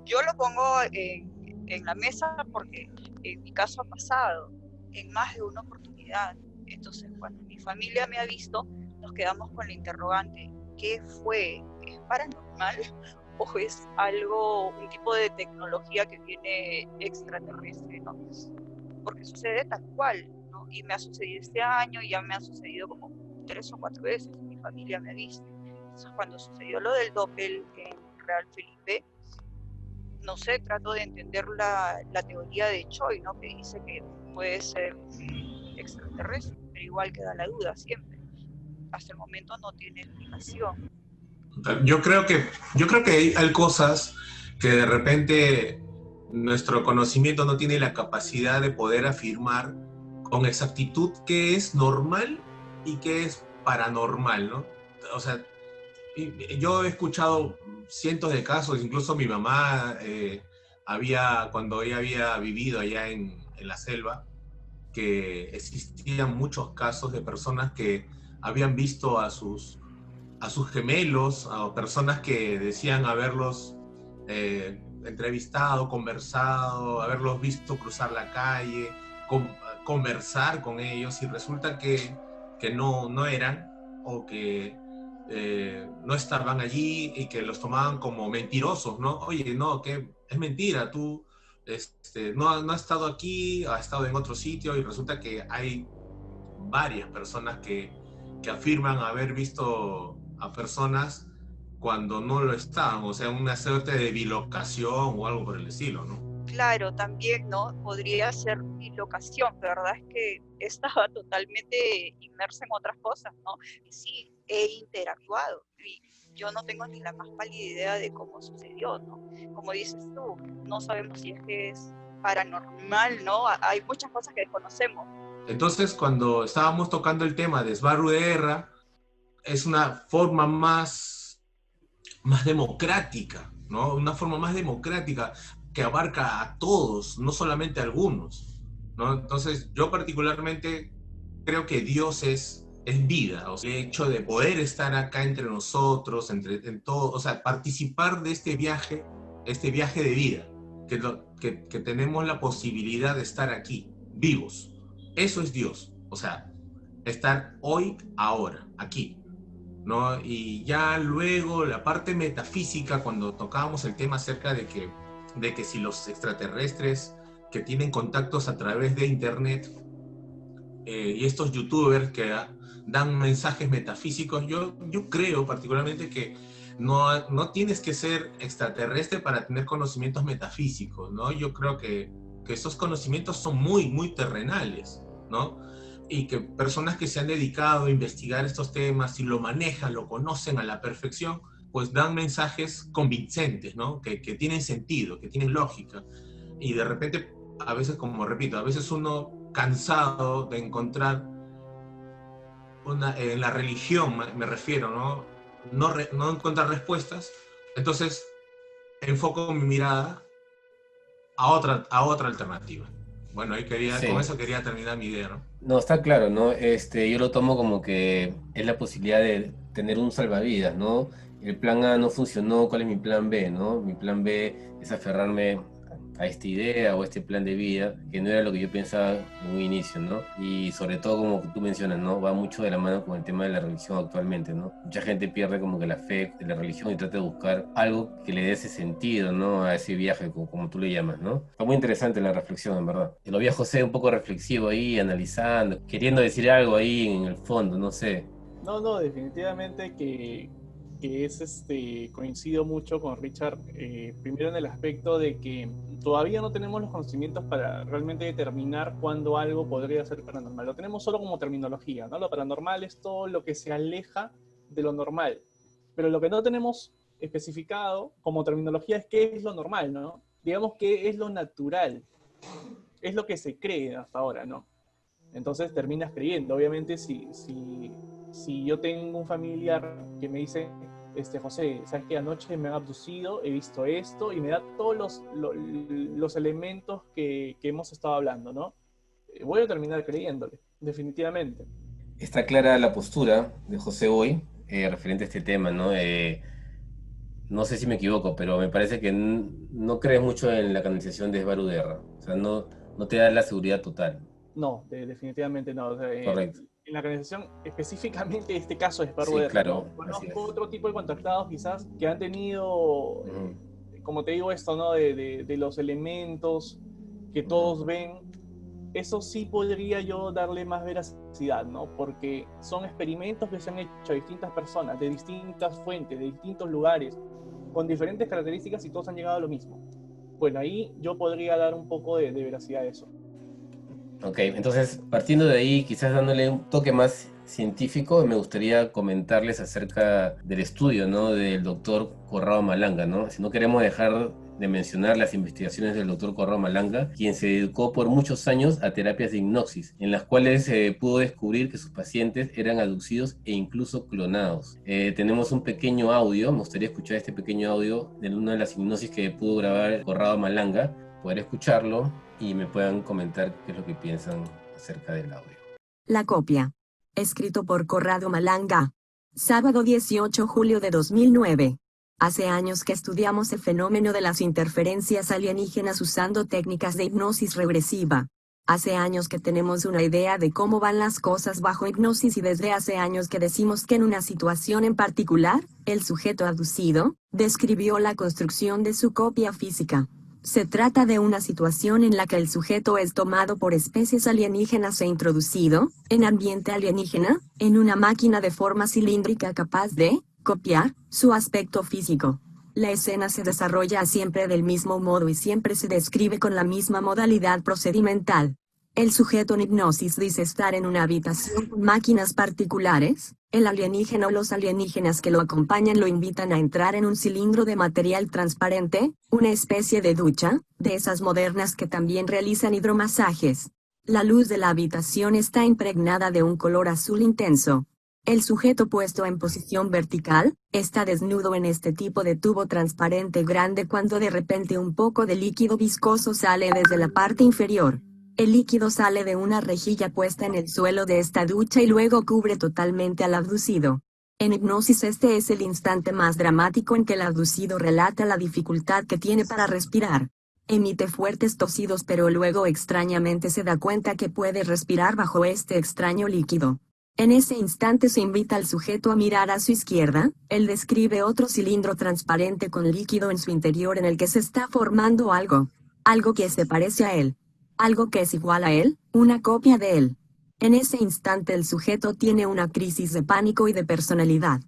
Yo lo pongo en la mesa porque en mi caso ha pasado en más de una oportunidad. Entonces, cuando mi familia me ha visto, nos quedamos con la interrogante, ¿qué fue? ¿Es paranormal o es algo, un tipo de tecnología que viene extraterrestre, ¿no? Porque sucede tal cual, ¿no? Y me ha sucedido este año y ya me ha sucedido como 3 o 4 veces, mi familia me dice. Entonces, cuando sucedió lo del Doppel en Real Felipe, no sé, trato de entender la teoría de Choi, ¿no? Que dice que puede ser extraterrestre, pero igual queda la duda siempre. Hasta el momento no tiene explicación. Yo creo que hay cosas que de repente nuestro conocimiento no tiene la capacidad de poder afirmar con exactitud qué es normal y qué es paranormal, ¿no? O sea, yo he escuchado cientos de casos, incluso mi mamá cuando ella había vivido allá en la selva, que existían muchos casos de personas que habían visto a sus gemelos, a personas que decían haberlos entrevistado, conversado, haberlos visto cruzar la calle, con, conversar con ellos, y resulta que no eran, o que no estaban allí, y que los tomaban como mentirosos, ¿no? Oye, no, que es mentira, tú no has estado aquí, ha estado en otro sitio, y resulta que hay varias personas que afirman haber visto a personas cuando no lo estaban, o sea, una suerte de bilocación o algo por el estilo, ¿no? Claro, también, ¿no? Podría ser bilocación, pero la verdad es que estaba totalmente inmersa en otras cosas, ¿no? Y sí, he interactuado y yo no tengo ni la más pálida idea de cómo sucedió, ¿no? Como dices tú, no sabemos si es que es paranormal, ¿no? Hay muchas cosas que desconocemos. Entonces, cuando estábamos tocando el tema de Svaru de Guerra, es una forma más democrática, ¿no? Una forma más democrática que abarca a todos, no solamente a algunos, ¿no? Entonces, yo particularmente creo que Dios es vida, o sea, el hecho de poder estar acá entre nosotros, en todo, o sea, participar de este viaje de vida, que tenemos la posibilidad de estar aquí, vivos. Eso es Dios, o sea, estar hoy, ahora, aquí, ¿no? Y ya luego la parte metafísica, cuando tocábamos el tema acerca de que si los extraterrestres que tienen contactos a través de internet, y estos youtubers que dan mensajes metafísicos, yo creo particularmente que no tienes que ser extraterrestre para tener conocimientos metafísicos, ¿no? Yo creo que esos conocimientos son muy, muy terrenales, ¿no? Y que personas que se han dedicado a investigar estos temas y lo manejan, lo conocen a la perfección, pues dan mensajes convincentes, ¿no? Que tienen sentido, que tienen lógica. Y de repente, a veces, como repito, a veces uno cansado de encontrar en la religión, me refiero, ¿no? No encontrar respuestas, entonces enfoco mi mirada a otra alternativa. Bueno, Sí. con eso quería terminar mi idea, ¿no? No, está claro, ¿no? Yo lo tomo como que es la posibilidad de tener un salvavidas, ¿no? El plan A no funcionó, ¿cuál es mi plan B, no? Mi plan B es aferrarme a esta idea o a este plan de vida, que no era lo que yo pensaba en un inicio, ¿no? Y sobre todo, como tú mencionas, ¿no? Va mucho de la mano con el tema de la religión actualmente, ¿no? Mucha gente pierde como que la fe de la religión y trata de buscar algo que le dé ese sentido, ¿no? A ese viaje, como tú le llamas, ¿no? Está muy interesante la reflexión, en verdad. Lo vi a José un poco reflexivo ahí, analizando, queriendo decir algo ahí en el fondo, no sé. No, definitivamente que coincido mucho con Richard, primero en el aspecto de que todavía no tenemos los conocimientos para realmente determinar cuándo algo podría ser paranormal. Lo tenemos solo como terminología, ¿no? Lo paranormal es todo lo que se aleja de lo normal, pero lo que no tenemos especificado como terminología es qué es lo normal, ¿no? Digamos qué es lo natural, es lo que se cree hasta ahora, ¿no? Entonces terminas creyendo. Obviamente, si yo tengo un familiar que me dice, José, ¿sabes qué? Anoche me han abducido, he visto esto, y me da todos los elementos que hemos estado hablando, ¿no? Voy a terminar creyéndole, definitivamente. Está clara la postura de José hoy, referente a este tema, ¿no? No sé si me equivoco, pero me parece que no crees mucho en la canalización de Esbaruderra. O sea, no te da la seguridad total. No, definitivamente no. O sea, Correcto. en la canalización, específicamente este caso de Sí, Sparrow, claro, ¿no? así es. Conozco otro tipo de contactados quizás que han tenido, Ujú, como te digo esto, ¿no? De los elementos que ujú. todos ven. Eso sí podría yo darle más veracidad, ¿no? Porque son experimentos que se han hecho a distintas personas, de distintas fuentes, de distintos lugares, con diferentes características y todos han llegado a lo mismo. Bueno, ahí yo podría dar un poco de veracidad a eso. Ok, entonces partiendo de ahí, quizás dándole un toque más científico, me gustaría comentarles acerca del estudio, ¿no? Del doctor Corrado Malanga, ¿no? Si no queremos dejar de mencionar las investigaciones del doctor Corrado Malanga, quien se dedicó por muchos años a terapias de hipnosis, en las cuales pudo descubrir que sus pacientes eran abducidos e incluso clonados. Tenemos un pequeño audio, me gustaría escuchar este pequeño audio de una de las hipnosis que pudo grabar Corrado Malanga, poder escucharlo y me puedan comentar qué es lo que piensan acerca del audio. La copia. Escrito por Corrado Malanga. Sábado 18 julio de 2009. Hace años que estudiamos el fenómeno de las interferencias alienígenas usando técnicas de hipnosis regresiva. Hace años que tenemos una idea de cómo van las cosas bajo hipnosis y desde hace años que decimos que en una situación en particular, el sujeto abducido, describió la construcción de su copia física. Se trata de una situación en la que el sujeto es tomado por especies alienígenas e introducido, en ambiente alienígena, en una máquina de forma cilíndrica capaz de copiar su aspecto físico. La escena se desarrolla siempre del mismo modo y siempre se describe con la misma modalidad procedimental. El sujeto en hipnosis dice estar en una habitación con máquinas particulares. El alienígena o los alienígenas que lo acompañan lo invitan a entrar en un cilindro de material transparente, una especie de ducha, de esas modernas que también realizan hidromasajes. La luz de la habitación está impregnada de un color azul intenso. El sujeto puesto en posición vertical, está desnudo en este tipo de tubo transparente grande cuando de repente un poco de líquido viscoso sale desde la parte inferior. El líquido sale de una rejilla puesta en el suelo de esta ducha y luego cubre totalmente al abducido. En hipnosis este es el instante más dramático en que el abducido relata la dificultad que tiene para respirar. Emite fuertes tosidos pero luego extrañamente se da cuenta que puede respirar bajo este extraño líquido. En ese instante se invita al sujeto a mirar a su izquierda, él describe otro cilindro transparente con líquido en su interior en el que se está formando algo. Algo que se parece a él. Algo que es igual a él, una copia de él. En ese instante el sujeto tiene una crisis de pánico y de personalidad.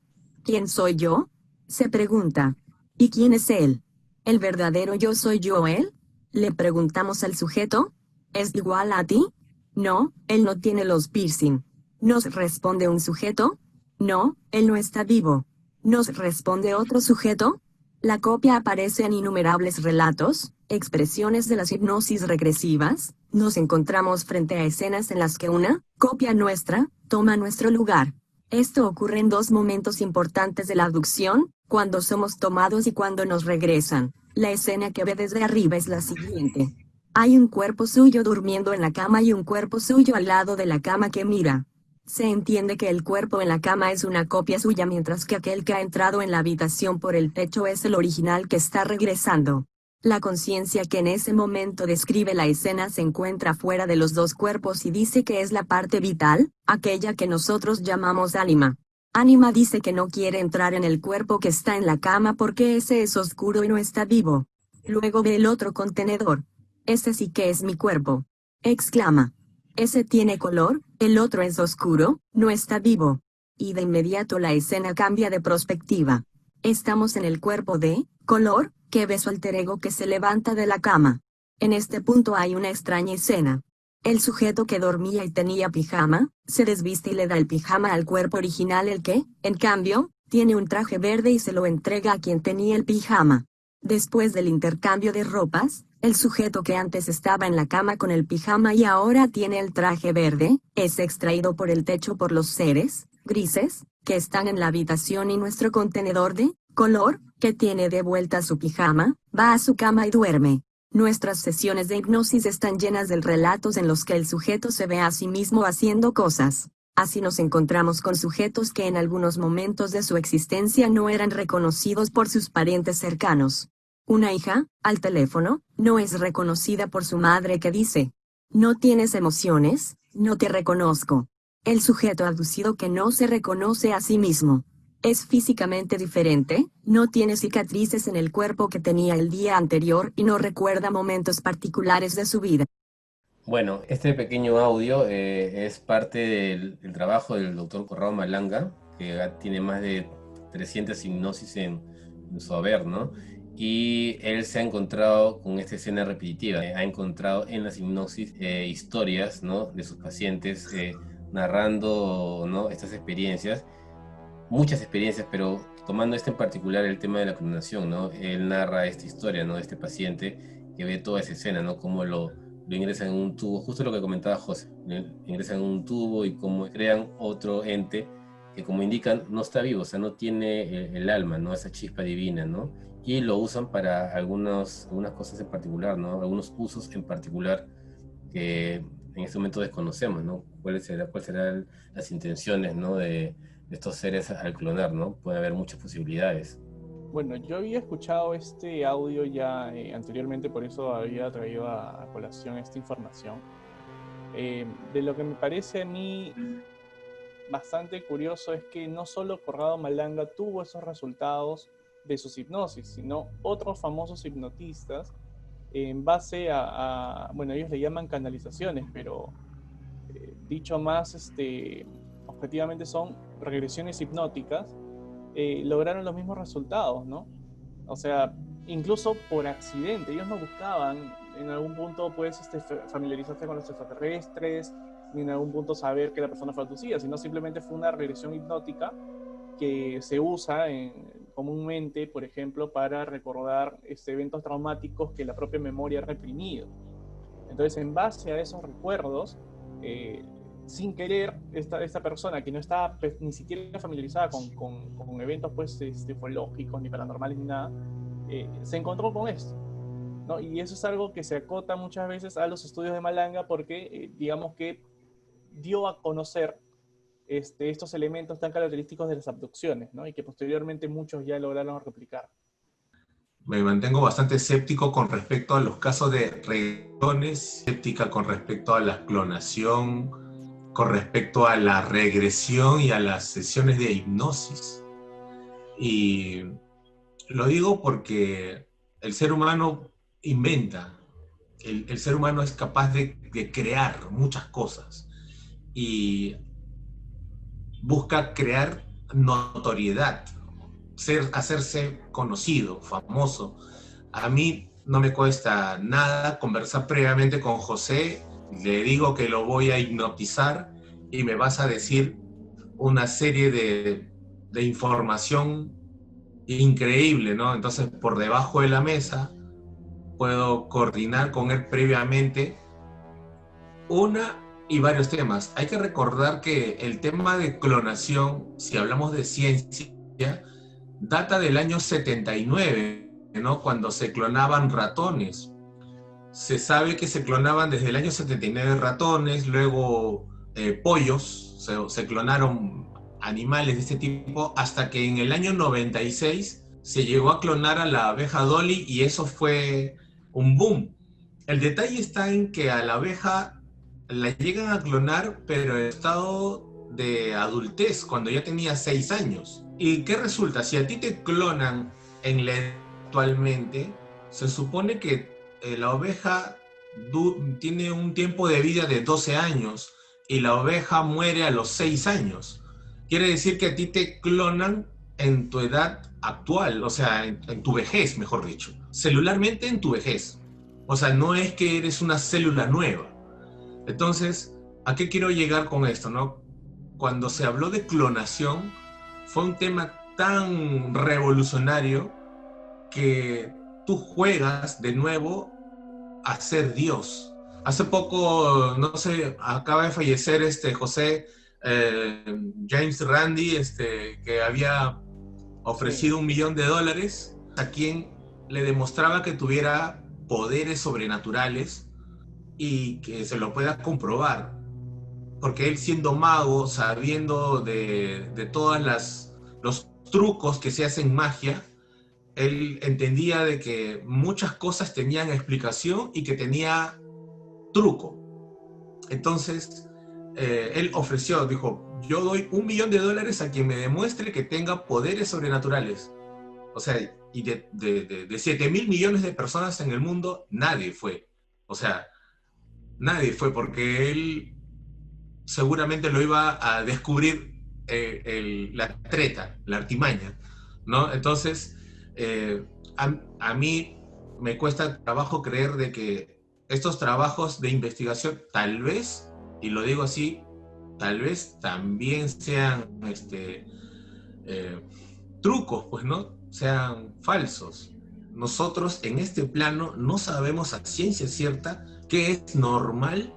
¿Quién soy yo?, se pregunta. ¿Y quién es él? ¿El verdadero yo soy yo él? Le preguntamos al sujeto. ¿Es igual a ti? No, él no tiene los piercing. Nos responde un sujeto. No, él no está vivo. Nos responde otro sujeto. La copia aparece en innumerables relatos, expresiones de las hipnosis regresivas. Nos encontramos frente a escenas en las que una copia nuestra toma nuestro lugar. Esto ocurre en dos momentos importantes de la abducción, cuando somos tomados y cuando nos regresan. La escena que ve desde arriba es la siguiente. Hay un cuerpo suyo durmiendo en la cama y un cuerpo suyo al lado de la cama que mira. Se entiende que el cuerpo en la cama es una copia suya mientras que aquel que ha entrado en la habitación por el techo es el original que está regresando. La conciencia que en ese momento describe la escena se encuentra fuera de los dos cuerpos y dice que es la parte vital, aquella que nosotros llamamos ánima. Ánima dice que no quiere entrar en el cuerpo que está en la cama porque ese es oscuro y no está vivo. Luego ve el otro contenedor. Ese sí que es mi cuerpo. Exclama. Ese tiene color, el otro es oscuro, no está vivo. Y de inmediato la escena cambia de perspectiva. Estamos en el cuerpo de color, que ve su alter ego que se levanta de la cama. En este punto hay una extraña escena. El sujeto que dormía y tenía pijama, se desviste y le da el pijama al cuerpo original, el que, en cambio, tiene un traje verde y se lo entrega a quien tenía el pijama. Después del intercambio de ropas, el sujeto que antes estaba en la cama con el pijama y ahora tiene el traje verde, es extraído por el techo por los seres grises, que están en la habitación y nuestro contenedor de color, que tiene de vuelta su pijama, va a su cama y duerme. Nuestras sesiones de hipnosis están llenas de relatos en los que el sujeto se ve a sí mismo haciendo cosas. Así nos encontramos con sujetos que en algunos momentos de su existencia no eran reconocidos por sus parientes cercanos. Una hija, al teléfono, no es reconocida por su madre que dice: «No tienes emociones, no te reconozco». El sujeto abducido que no se reconoce a sí mismo. Es físicamente diferente, no tiene cicatrices en el cuerpo que tenía el día anterior y no recuerda momentos particulares de su vida. Bueno, este pequeño audio es parte del trabajo del doctor Corrado Malanga, que tiene más de 300 hipnosis en su haber, ¿no? Y él se ha encontrado con esta escena repetitiva, ha encontrado en las hipnosis historias, ¿no? De sus pacientes narrando, ¿no? Estas experiencias, muchas experiencias, pero tomando este en particular el tema de la clonación, ¿no? Él narra esta historia, ¿no? De este paciente que ve toda esa escena, ¿no? Cómo lo ingresan en un tubo, justo lo que comentaba José, ingresan en un tubo y cómo crean otro ente que, como indican, no está vivo, o sea, no tiene el alma, ¿no? Esa chispa divina, ¿no? Y lo usan para algunas cosas en particular, ¿no? Algunos usos en particular que en este momento desconocemos, ¿no? Cuáles serán las intenciones, ¿no? De estos seres al clonar, ¿no? Puede haber muchas posibilidades. Bueno, yo había escuchado este audio ya anteriormente, por eso había traído a colación esta información. De lo que me parece a mí bastante curioso es que no solo Corrado Malanga tuvo esos resultados de sus hipnosis, sino otros famosos hipnotistas en base bueno, ellos le llaman canalizaciones, pero dicho más objetivamente son regresiones hipnóticas, lograron los mismos resultados, ¿no? O sea, incluso por accidente, ellos no buscaban en algún punto pues familiarizarse con los extraterrestres, ni en algún punto saber que la persona fue abducida, sino simplemente fue una regresión hipnótica que se usa comúnmente, por ejemplo, para recordar eventos traumáticos que la propia memoria ha reprimido. Entonces, en base a esos recuerdos, sin querer, esta persona que no estaba pues, ni siquiera familiarizada con eventos pues, ufológicos, ni paranormales, ni nada, se encontró con esto, ¿no? Y eso es algo que se acota muchas veces a los estudios de Malanga porque, digamos que dio a conocer estos elementos tan característicos de las abducciones, ¿no? Y que posteriormente muchos ya lograron replicar. Me mantengo bastante escéptico con respecto a los casos de regresiones, escéptica con respecto a la clonación, con respecto a la regresión y a las sesiones de hipnosis. Y lo digo porque el ser humano inventa, el ser humano es capaz de crear muchas cosas y busca crear notoriedad, hacerse conocido, famoso. A mí no me cuesta nada conversar previamente con José, le digo que lo voy a hipnotizar y me vas a decir una serie de información increíble, ¿no? Entonces, por debajo de la mesa, puedo coordinar con él previamente una y varios temas. Hay que recordar que el tema de clonación, si hablamos de ciencia, data del año 79, ¿no? Cuando se clonaban ratones. Se sabe que se clonaban desde el año 79 ratones, luego pollos, se clonaron animales de este tipo, hasta que en el año 96 se llegó a clonar a la abeja Dolly y eso fue un boom. El detalle está en que a la abeja la llegan a clonar, pero en estado de adultez, cuando ya tenía 6 años. ¿Y qué resulta? Si a ti te clonan en la edad actualmente, se supone que la oveja tiene un tiempo de vida de 12 años y la oveja muere a los 6 años. Quiere decir que a ti te clonan en tu edad actual, o sea, en tu vejez, mejor dicho. Celularmente en tu vejez. O sea, no es que eres una célula nueva. Entonces, ¿a qué quiero llegar con esto, no? Cuando se habló de clonación, fue un tema tan revolucionario que tú juegas de nuevo a ser Dios. Hace poco, no sé, acaba de fallecer José James Randi, que había ofrecido $1 millón a quien le demostraba que tuviera poderes sobrenaturales y que se lo pueda comprobar. Porque él, siendo mago, sabiendo de todos los trucos que se hacen en magia, él entendía de que muchas cosas tenían explicación y que tenía truco. Entonces, él ofreció, dijo, yo doy $1.000.000 a quien me demuestre que tenga poderes sobrenaturales. O sea, y de 7.000 millones de personas en el mundo, nadie fue. O sea, nadie fue porque él seguramente lo iba a descubrir la treta, la artimaña, ¿no? Entonces, a mí me cuesta trabajo creer de que estos trabajos de investigación tal vez, y lo digo así, tal vez también sean trucos, pues, ¿no? Sean falsos. Nosotros en este plano no sabemos a ciencia cierta qué es normal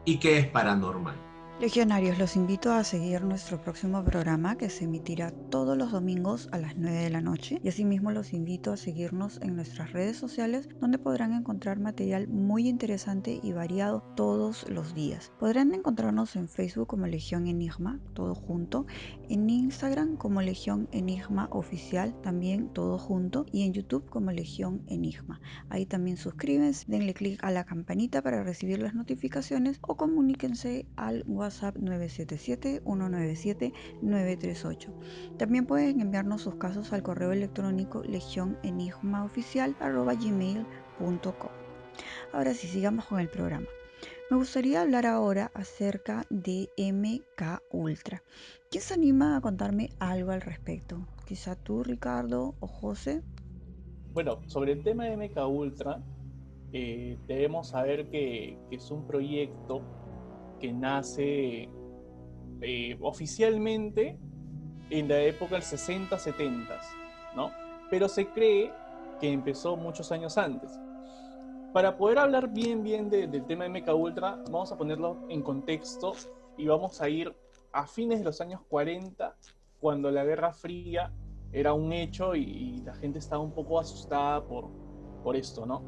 y qué es paranormal. Legionarios, los invito a seguir nuestro próximo programa que se emitirá todos los domingos a las 9 de la noche y asimismo los invito a seguirnos en nuestras redes sociales donde podrán encontrar material muy interesante y variado todos los días. Podrán encontrarnos en Facebook como Legión Enigma, todo junto, en Instagram como Legión Enigma Oficial, también todo junto, y en YouTube como Legión Enigma. Ahí también suscríbanse, denle clic a la campanita para recibir las notificaciones o comuníquense al WhatsApp 977-197-938. También pueden enviarnos sus casos al correo electrónico legionenigmaoficial@gmail.com. Ahora sí, sigamos con el programa. Me gustaría hablar ahora acerca de MK Ultra. ¿Quién se anima a contarme algo al respecto? Quizá tú, Ricardo o José. Bueno, sobre el tema de MK Ultra, debemos saber que es un proyecto que nace oficialmente en la época del 60-70, ¿no? Pero se cree que empezó muchos años antes. Para poder hablar bien del tema de MK Ultra, vamos a ponerlo en contexto y vamos a ir a fines de los años 40, cuando la Guerra Fría era un hecho y la gente estaba un poco asustada por esto, ¿no?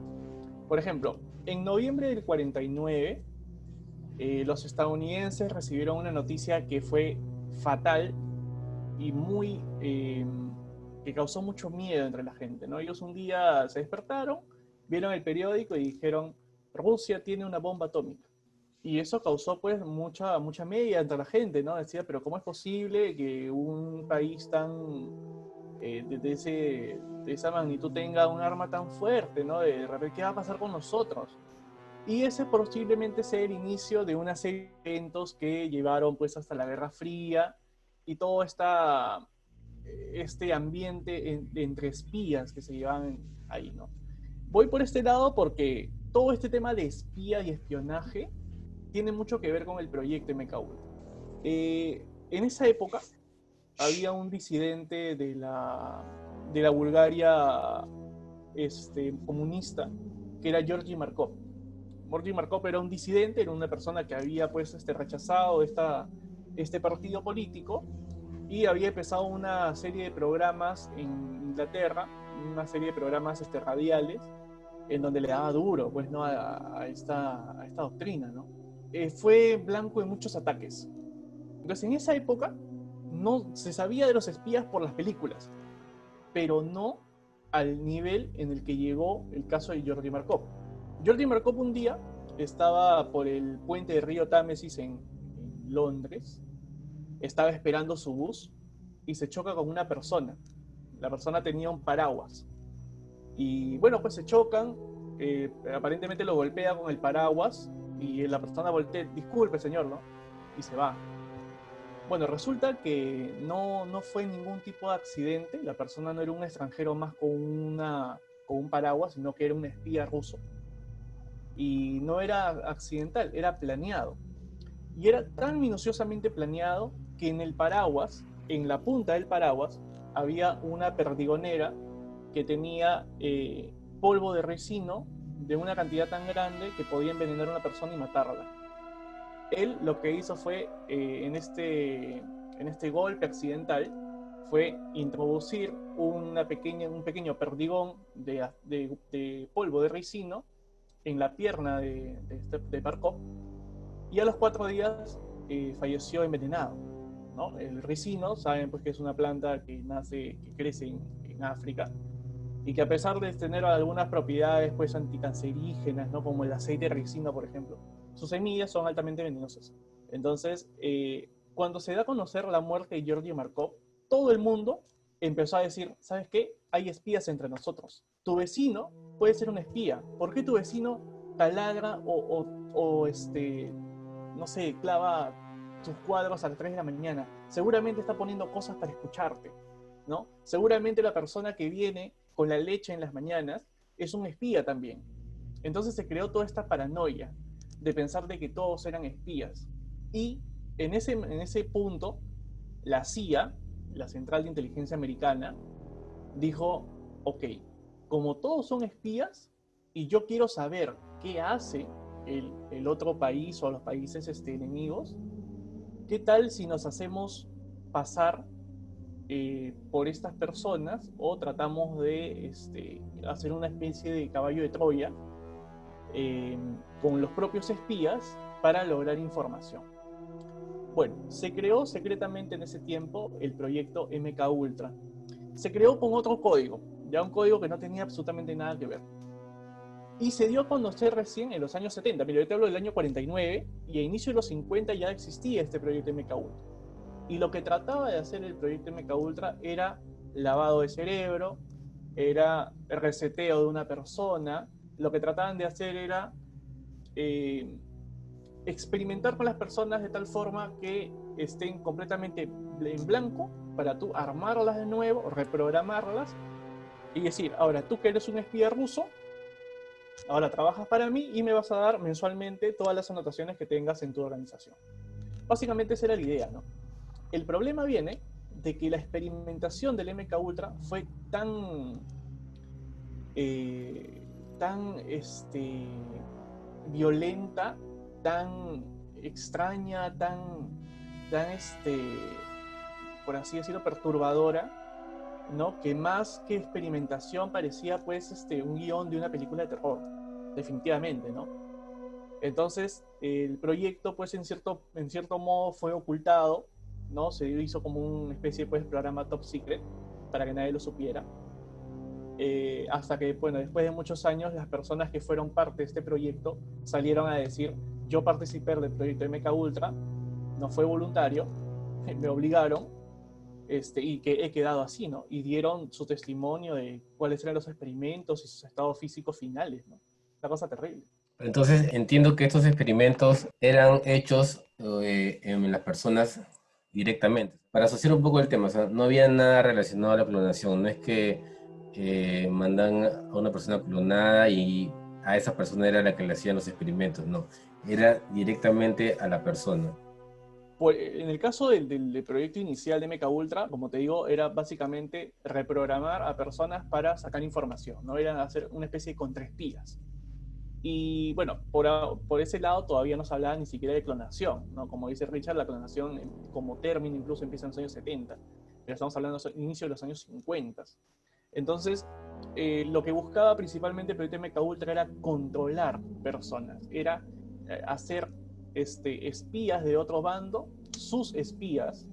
Por ejemplo, en noviembre del 49, los estadounidenses recibieron una noticia que fue fatal y que causó mucho miedo entre la gente, ¿no? Ellos un día se despertaron, vieron el periódico y dijeron, Rusia tiene una bomba atómica. Y eso causó pues mucha media entre la gente, ¿no? Decía, pero ¿cómo es posible que un país de esa magnitud tenga un arma tan fuerte, ¿no? De repente, ¿qué va a pasar con nosotros? Y ese posiblemente sea el inicio de una serie de eventos que llevaron pues hasta la Guerra Fría y todo este ambiente entre espías que se llevan ahí, ¿no? Voy por este lado porque todo este tema de espía y espionaje tiene mucho que ver con el proyecto MK Ultra. En esa época había un disidente de la Bulgaria comunista, que era Georgi Markov. Georgi Markov era un disidente, era una persona que había pues, rechazado este partido político y había empezado una serie de programas en Inglaterra, una serie de programas radiales, en donde le daba duro pues, ¿no? a esta doctrina, ¿no? Fue blanco de muchos ataques. Entonces, en esa época no se sabía de los espías por las películas, pero no al nivel en el que llegó el caso de Georgi Markov. Georgi Markov un día estaba por el puente del río Támesis en Londres, estaba esperando su bus y se choca con una persona. La persona tenía un paraguas. Y bueno, pues se chocan, aparentemente lo golpea con el paraguas y la persona voltea, disculpe señor, ¿no? Y se va. Bueno, resulta que no fue ningún tipo de accidente, la persona no era un extranjero más con un paraguas, sino que era un espía ruso. Y no era accidental, era planeado. Y era tan minuciosamente planeado que en el paraguas, en la punta del paraguas, había una perdigonera que tenía polvo de ricino de una cantidad tan grande que podía envenenar a una persona y matarla. Él lo que hizo fue, en este golpe accidental, fue introducir un pequeño perdigón de polvo de ricino en la pierna de Markov, y a los 4 días falleció envenenado, ¿no? El ricino, saben pues que es una planta que crece en África, y que a pesar de tener algunas propiedades pues anticancerígenas, ¿no? Como el aceite de ricino, por ejemplo, sus semillas son altamente venenosas. Entonces, cuando se da a conocer la muerte de Georgi Markov, todo el mundo empezó a decir, ¿sabes qué? Hay espías entre nosotros. Tu vecino puede ser un espía. ¿Por qué tu vecino taladra no sé, clava sus cuadros a las 3 de la mañana? Seguramente está poniendo cosas para escucharte, ¿no? Seguramente la persona que viene con la leche en las mañanas es un espía también. Entonces se creó toda esta paranoia de pensar de que todos eran espías. Y en ese punto, la CIA, la Central de Inteligencia Americana, dijo, ok, como todos son espías y yo quiero saber qué hace el otro país o los países enemigos, ¿qué tal si nos hacemos pasar por estas personas o tratamos de hacer una especie de caballo de Troya con los propios espías para lograr información? Bueno, se creó secretamente en ese tiempo el proyecto MK Ultra. Se creó con otro código, ya un código que no tenía absolutamente nada que ver. Y se dio a conocer recién en los años 70. Mira, yo te hablo del año 49 y a inicio de los 50 ya existía este proyecto MK Ultra. Y lo que trataba de hacer el proyecto MK Ultra era lavado de cerebro, era reseteo de una persona. Lo que trataban de hacer era experimentar con las personas de tal forma que estén completamente en blanco para tú armarlas de nuevo, reprogramarlas y decir, ahora tú que eres un espía ruso, ahora trabajas para mí y me vas a dar mensualmente todas las anotaciones que tengas en tu organización. Básicamente esa era la idea, ¿no? El problema viene de que la experimentación del MK Ultra fue tan violenta, tan extraña, tan por así decirlo, perturbadora, ¿no? Que más que experimentación parecía pues un guión de una película de terror, definitivamente, ¿no? Entonces el proyecto pues en cierto modo fue ocultado, ¿no? Se hizo como una especie de pues, programa top secret para que nadie lo supiera. Hasta que, bueno, después de muchos años, las personas que fueron parte de este proyecto salieron a decir, yo participé del proyecto MK Ultra, no fue voluntario, me obligaron, y que he quedado así, ¿no? Y dieron su testimonio de cuáles eran los experimentos y sus estados físicos finales, ¿no? Una cosa terrible. Entonces entiendo que estos experimentos eran hechos en las personas directamente. Para asociar un poco el tema, o sea, no había nada relacionado a la clonación, no es que mandan a una persona clonada y a esa persona era la que le hacían los experimentos, no, era directamente a la persona. En el caso del proyecto inicial de MK Ultra, como te digo, era básicamente reprogramar a personas para sacar información, ¿no? Era hacer una especie de contraespías. Y bueno, por ese lado todavía no se hablaba ni siquiera de clonación, ¿no? Como dice Richard, la clonación como término incluso empieza en los años 70, pero estamos hablando del inicio de los años 50. Entonces, lo que buscaba principalmente el proyecto MK Ultra era controlar personas, era hacer espías de otro bando, sus espías,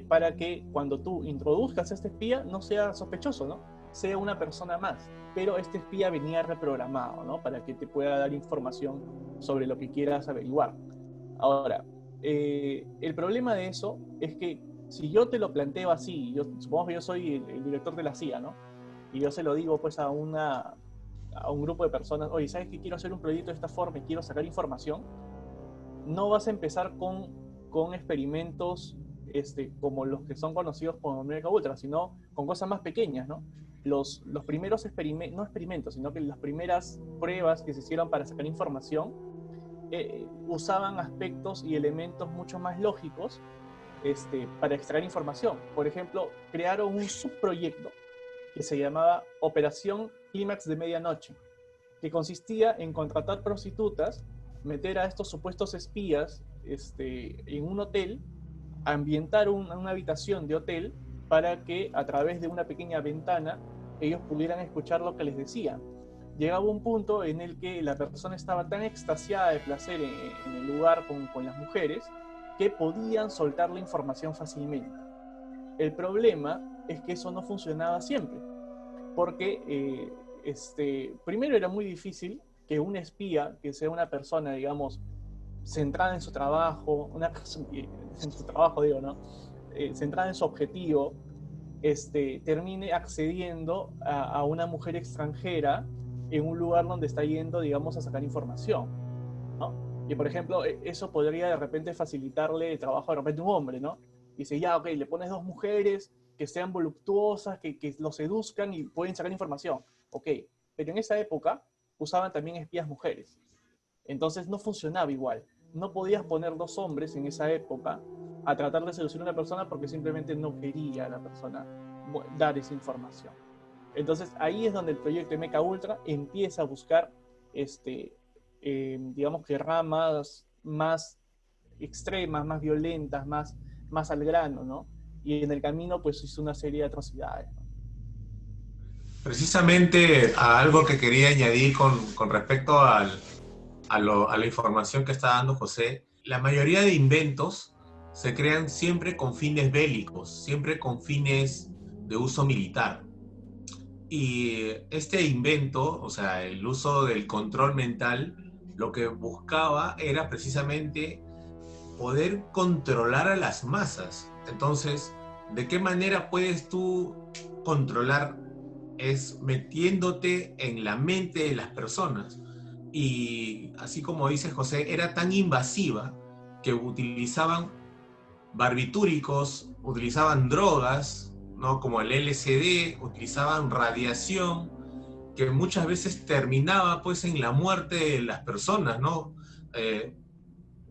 para que cuando tú introduzcas a este espía no sea sospechoso, ¿no? Sea una persona más, pero este espía venía reprogramado, ¿no? Para que te pueda dar información sobre lo que quieras averiguar. Ahora, el problema de eso es que si yo te lo planteo así, supongo que yo soy el director de la CIA, ¿no? Y yo se lo digo pues a un grupo de personas, oye, ¿sabes qué? Quiero hacer un proyecto de esta forma y quiero sacar información. No vas a empezar con experimentos como los que son conocidos como MK Ultra, sino con cosas más pequeñas, ¿no? Los primeros experimentos, no experimentos, sino que las primeras pruebas que se hicieron para sacar información usaban aspectos y elementos mucho más lógicos para extraer información. Por ejemplo, crearon un subproyecto que se llamaba Operación Clímax de Medianoche, que consistía en contratar prostitutas, meter a estos supuestos espías en un hotel, ambientar una habitación de hotel para que a través de una pequeña ventana ellos pudieran escuchar lo que les decían. Llegaba un punto en el que la persona estaba tan extasiada de placer en el lugar con las mujeres que podían soltar la información fácilmente. El problema es que eso no funcionaba siempre, porque primero era muy difícil que un espía, que sea una persona, digamos, centrada en su trabajo, en su trabajo digo, ¿no? Centrada en su objetivo, termine accediendo a una mujer extranjera en un lugar donde está yendo, digamos, a sacar información, ¿no? Y por ejemplo, eso podría de repente facilitarle el trabajo de repente a un hombre, ¿no? Y dice, ya, ok, le pones dos mujeres que sean voluptuosas, que lo seduzcan y pueden sacar información. Ok, pero en esa época usaban también espías mujeres. Entonces no funcionaba igual. No podías poner dos hombres en esa época a tratar de seducir a una persona porque simplemente no quería a la persona dar esa información. Entonces ahí es donde el proyecto MK Ultra empieza a buscar, digamos que ramas más extremas, más violentas, más al grano, ¿no? Y en el camino pues hizo una serie de atrocidades, ¿no? Precisamente a algo que quería añadir con respecto a la información que está dando José, la mayoría de inventos se crean siempre con fines bélicos, siempre con fines de uso militar. Y este invento, o sea, el uso del control mental, lo que buscaba era precisamente poder controlar a las masas. Entonces, ¿de qué manera puedes tú controlar? Es metiéndote en la mente de las personas. Y así como dice José, era tan invasiva que utilizaban barbitúricos, utilizaban drogas, ¿no? Como el LSD, utilizaban radiación, que muchas veces terminaba pues en la muerte de las personas, ¿no?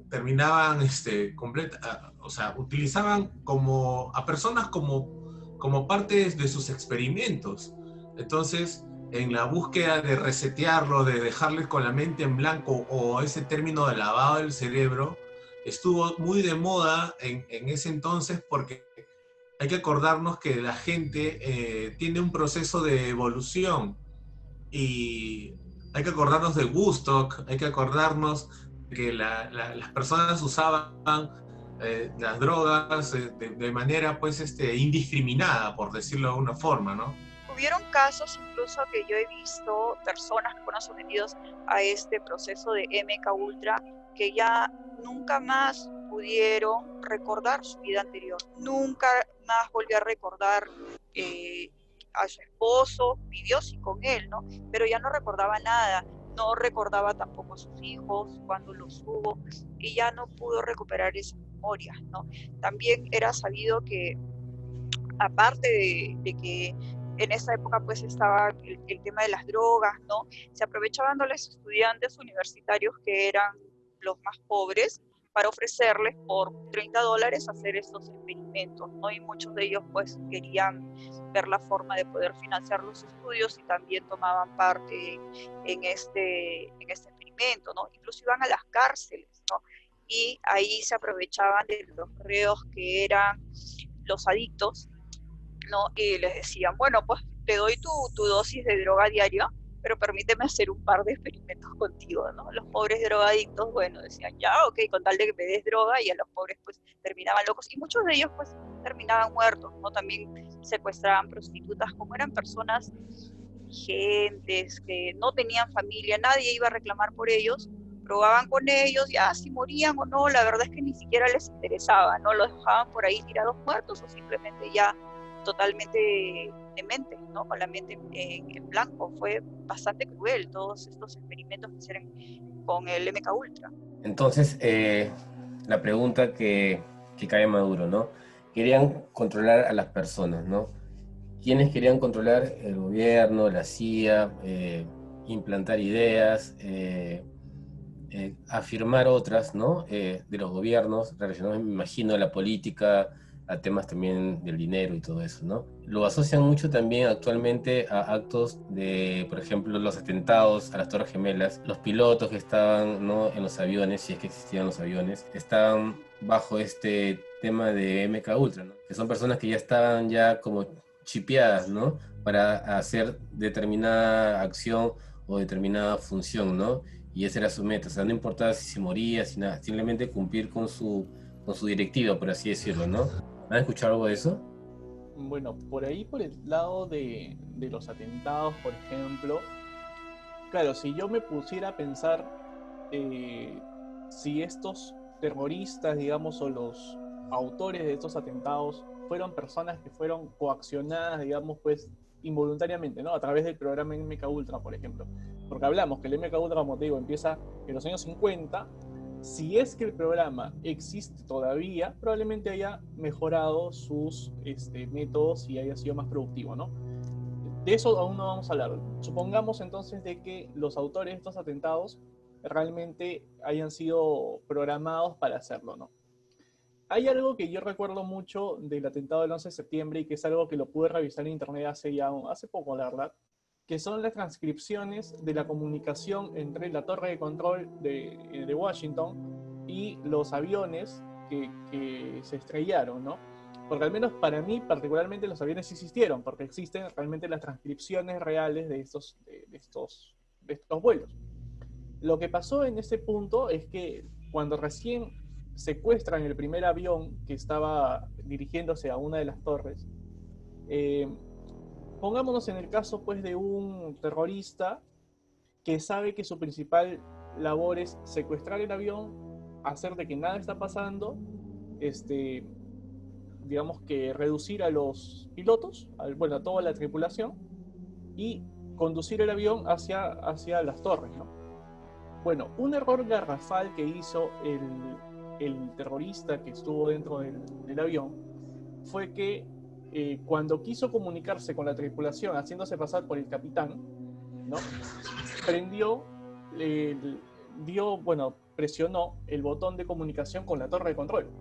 Terminaban o sea, utilizaban como a personas como parte de sus experimentos. Entonces, en la búsqueda de resetearlo, de dejarles con la mente en blanco, o ese término de lavado del cerebro, estuvo muy de moda en ese entonces, porque hay que acordarnos que la gente tiene un proceso de evolución, y hay que acordarnos de Woodstock, hay que acordarnos que las personas usaban las drogas de manera pues indiscriminada, por decirlo de alguna forma, ¿no? Hubieron casos incluso que yo he visto, personas que fueron sometidos a este proceso de MK Ultra, que ya nunca más pudieron recordar su vida anterior, nunca más volvió a recordar a su esposo, vivió sí con él, ¿no? Pero ya no recordaba nada, no recordaba tampoco a sus hijos cuando los tuvo, y ya no pudo recuperar esas memorias, ¿no? También era sabido que, aparte de que en esa época pues estaba el tema de las drogas, ¿no? Se aprovechaban de los estudiantes universitarios que eran los más pobres para ofrecerles por $30 hacer estos experimentos, ¿no? Y muchos de ellos pues querían ver la forma de poder financiar los estudios y también tomaban parte en este experimento, ¿no? Incluso iban a las cárceles, ¿no? Y ahí se aprovechaban de los reos que eran los adictos, ¿no? Y les decían, bueno, pues te doy tu dosis de droga diaria, pero permíteme hacer un par de experimentos contigo, ¿no? Los pobres drogadictos, bueno, decían, ya, ok, con tal de que me des droga, y a los pobres pues terminaban locos, y muchos de ellos pues terminaban muertos, ¿no? También secuestraban prostitutas, como eran personas indigentes, que no tenían familia, nadie iba a reclamar por ellos, probaban con ellos, ya si morían o no, la verdad es que ni siquiera les interesaba, ¿no? Los dejaban por ahí tirados muertos o simplemente ya totalmente dementes, ¿no? Con la mente en blanco. Fue bastante cruel todos estos experimentos que hicieron con el MK Ultra. Entonces, la pregunta que cae Maduro, ¿no? Querían controlar a las personas, ¿no? ¿Quiénes querían controlar? El gobierno, la CIA, implantar ideas, afirmar otras, ¿no? De los gobiernos, relacionados, me imagino, a la política, a temas también del dinero y todo eso, ¿no? Lo asocian mucho también actualmente a actos de, por ejemplo, los atentados a las Torres Gemelas. Los pilotos que estaban, ¿no?, en los aviones, si es que existían los aviones, estaban bajo este tema de MK Ultra, ¿no? Que son personas que ya estaban ya como chipeadas, ¿no?, para hacer determinada acción o determinada función, ¿no? Y esa era su meta, o sea, no importaba si se moría, si nada, simplemente cumplir con su directiva, por así decirlo, ¿no? ¿Han escuchado algo de eso? Bueno, por ahí, por el lado de los atentados, por ejemplo, claro, si yo me pusiera a pensar si estos terroristas, digamos, o los autores de estos atentados fueron personas que fueron coaccionadas, digamos, pues involuntariamente, ¿no? A través del programa MK Ultra, por ejemplo. Porque hablamos que el MK Ultra, como te digo, empieza en los años 50. Si es que el programa existe todavía, probablemente haya mejorado sus métodos y haya sido más productivo, ¿no? De eso aún no vamos a hablar. Supongamos entonces de que los autores de estos atentados realmente hayan sido programados para hacerlo, ¿no? Hay algo que yo recuerdo mucho del atentado del 11 de septiembre y que es algo que lo pude revisar en internet hace poco, la verdad, que son las transcripciones de la comunicación entre la torre de control de Washington y los aviones que se estrellaron, ¿no? Porque al menos para mí, particularmente, los aviones existieron, porque existen realmente las transcripciones reales de estos vuelos. Lo que pasó en ese punto es que cuando recién secuestran el primer avión que estaba dirigiéndose a una de las torres, pongámonos en el caso pues de un terrorista que sabe que su principal labor es secuestrar el avión, hacer de que nada está pasando, digamos que reducir a los pilotos, a toda la tripulación, y conducir el avión hacia las torres, ¿no? Bueno, un error garrafal que hizo el terrorista que estuvo dentro del avión fue que cuando quiso comunicarse con la tripulación haciéndose pasar por el capitán, ¿no? Presionó el botón de comunicación con la torre de control.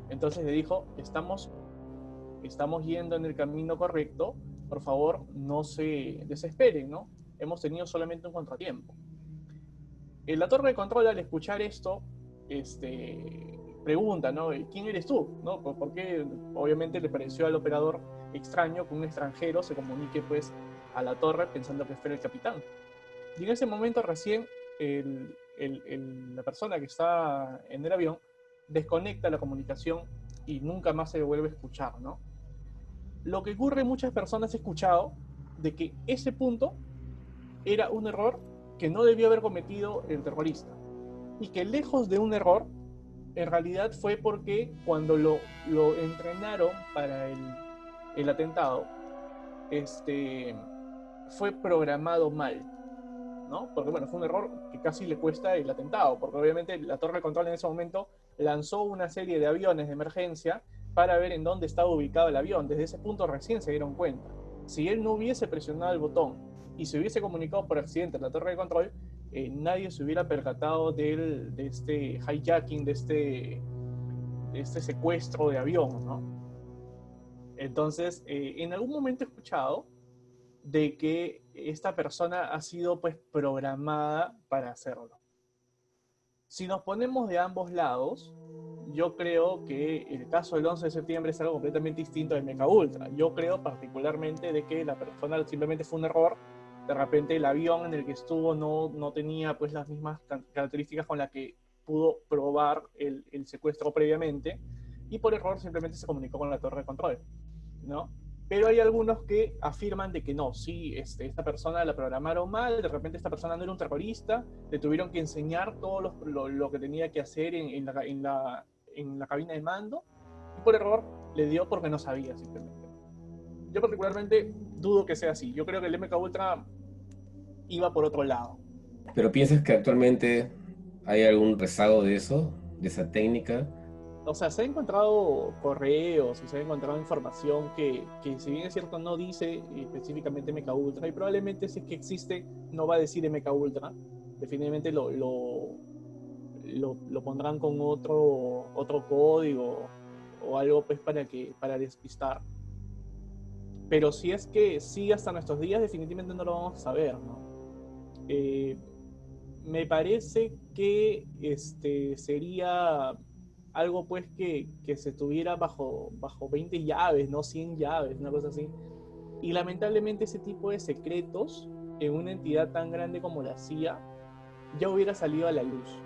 Entonces le dijo, estamos yendo en el camino correcto, por favor no se desesperen, ¿no? Hemos tenido solamente un contratiempo. En la torre de control, al escuchar esto, pregunta, ¿no? ¿Quién eres tú? ¿No? Porque obviamente le pareció al operador extraño que un extranjero se comunique pues a la torre pensando que fuera el capitán. Y en ese momento recién la persona que está en el avión desconecta la comunicación y nunca más se vuelve a escuchar, ¿no? Lo que ocurre, muchas personas he escuchado de que ese punto era un error que no debió haber cometido el terrorista y que lejos de un error en realidad fue porque cuando lo entrenaron para el atentado fue programado mal, ¿no? Porque bueno, fue un error que casi le cuesta el atentado, porque obviamente la torre de control en ese momento lanzó una serie de aviones de emergencia para ver en dónde estaba ubicado el avión. Desde ese punto recién se dieron cuenta. Si él no hubiese presionado el botón y se hubiese comunicado por accidente en la torre de control, nadie se hubiera percatado de este hijacking, de este secuestro de avión, ¿no? Entonces, en algún momento he escuchado de que esta persona ha sido pues programada para hacerlo. Si nos ponemos de ambos lados, yo creo que el caso del 11 de septiembre es algo completamente distinto del MK Ultra. Yo creo particularmente de que la persona simplemente fue un error. De repente el avión en el que estuvo no tenía pues las mismas características con las que pudo probar el secuestro previamente, y por error simplemente se comunicó con la torre de control, ¿no? Pero hay algunos que afirman de que no, sí, esta persona la programaron mal, de repente esta persona no era un terrorista, le tuvieron que enseñar todo lo que tenía que hacer en la cabina de mando, y por error le dio porque no sabía simplemente. Yo particularmente dudo que sea así. Yo creo que el MK Ultra iba por otro lado. ¿Pero piensas que actualmente hay algún rezago de eso, de esa técnica? O sea, se ha encontrado correos y se ha encontrado información que si bien es cierto no dice específicamente MK Ultra, y probablemente si es que existe no va a decir MK Ultra, definitivamente lo pondrán con otro código o algo pues para despistar. Pero si es que sigue hasta nuestros días, definitivamente no lo vamos a saber, ¿no? Me parece que sería algo pues que se tuviera bajo 20 llaves, no 100 llaves, una cosa así. Y lamentablemente ese tipo de secretos en una entidad tan grande como la CIA ya hubiera salido a la luz.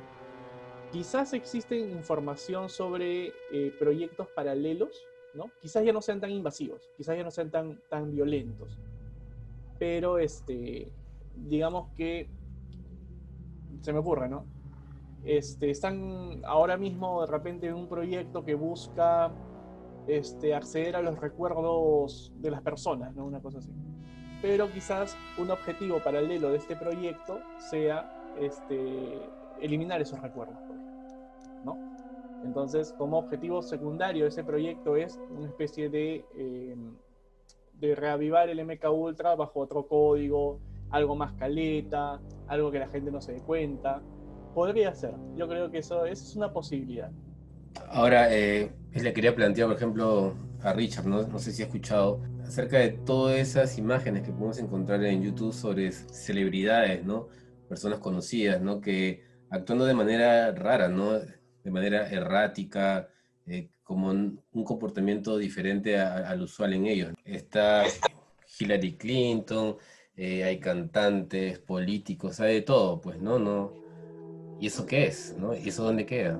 Quizás existe información sobre proyectos paralelos, ¿no? Quizás ya no sean tan invasivos, quizás ya no sean tan violentos, pero digamos que se me ocurre, ¿no? están ahora mismo de repente en un proyecto que busca acceder a los recuerdos de las personas, ¿no? Una cosa así. Pero quizás un objetivo paralelo de este proyecto sea eliminar esos recuerdos, por ejemplo, ¿no? Entonces, como objetivo secundario de ese proyecto es una especie de reavivar el MK Ultra bajo otro código, algo más caleta, algo que la gente no se dé cuenta. Podría ser. Yo creo que eso es una posibilidad. Ahora, le quería plantear, por ejemplo, a Richard, ¿no? No sé si ha escuchado acerca de todas esas imágenes que podemos encontrar en YouTube sobre celebridades, ¿no? Personas conocidas, ¿no? Que actuando de manera rara, ¿no? De manera errática, como un comportamiento diferente al usual en ellos. Está Hillary Clinton, hay cantantes, políticos, hay de todo, pues, ¿no? No. ¿Y eso qué es, no? ¿Y eso dónde queda?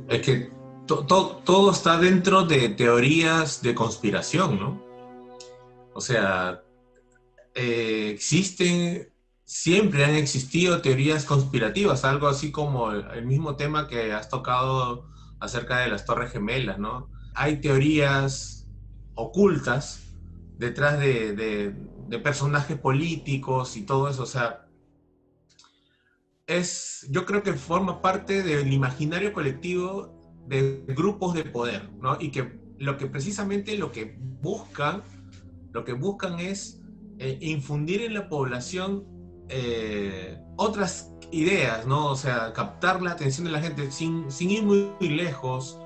Es que todo está dentro de teorías de conspiración, ¿no? O sea, siempre han existido teorías conspirativas, algo así como el mismo tema que has tocado acerca de las Torres Gemelas, ¿no? Hay teorías ocultas detrás de personajes políticos y todo eso, o sea, yo creo que forma parte del imaginario colectivo de grupos de poder, ¿no? Y que precisamente lo que buscan es infundir en la población otras ideas, ¿no? O sea, captar la atención de la gente sin ir muy lejos.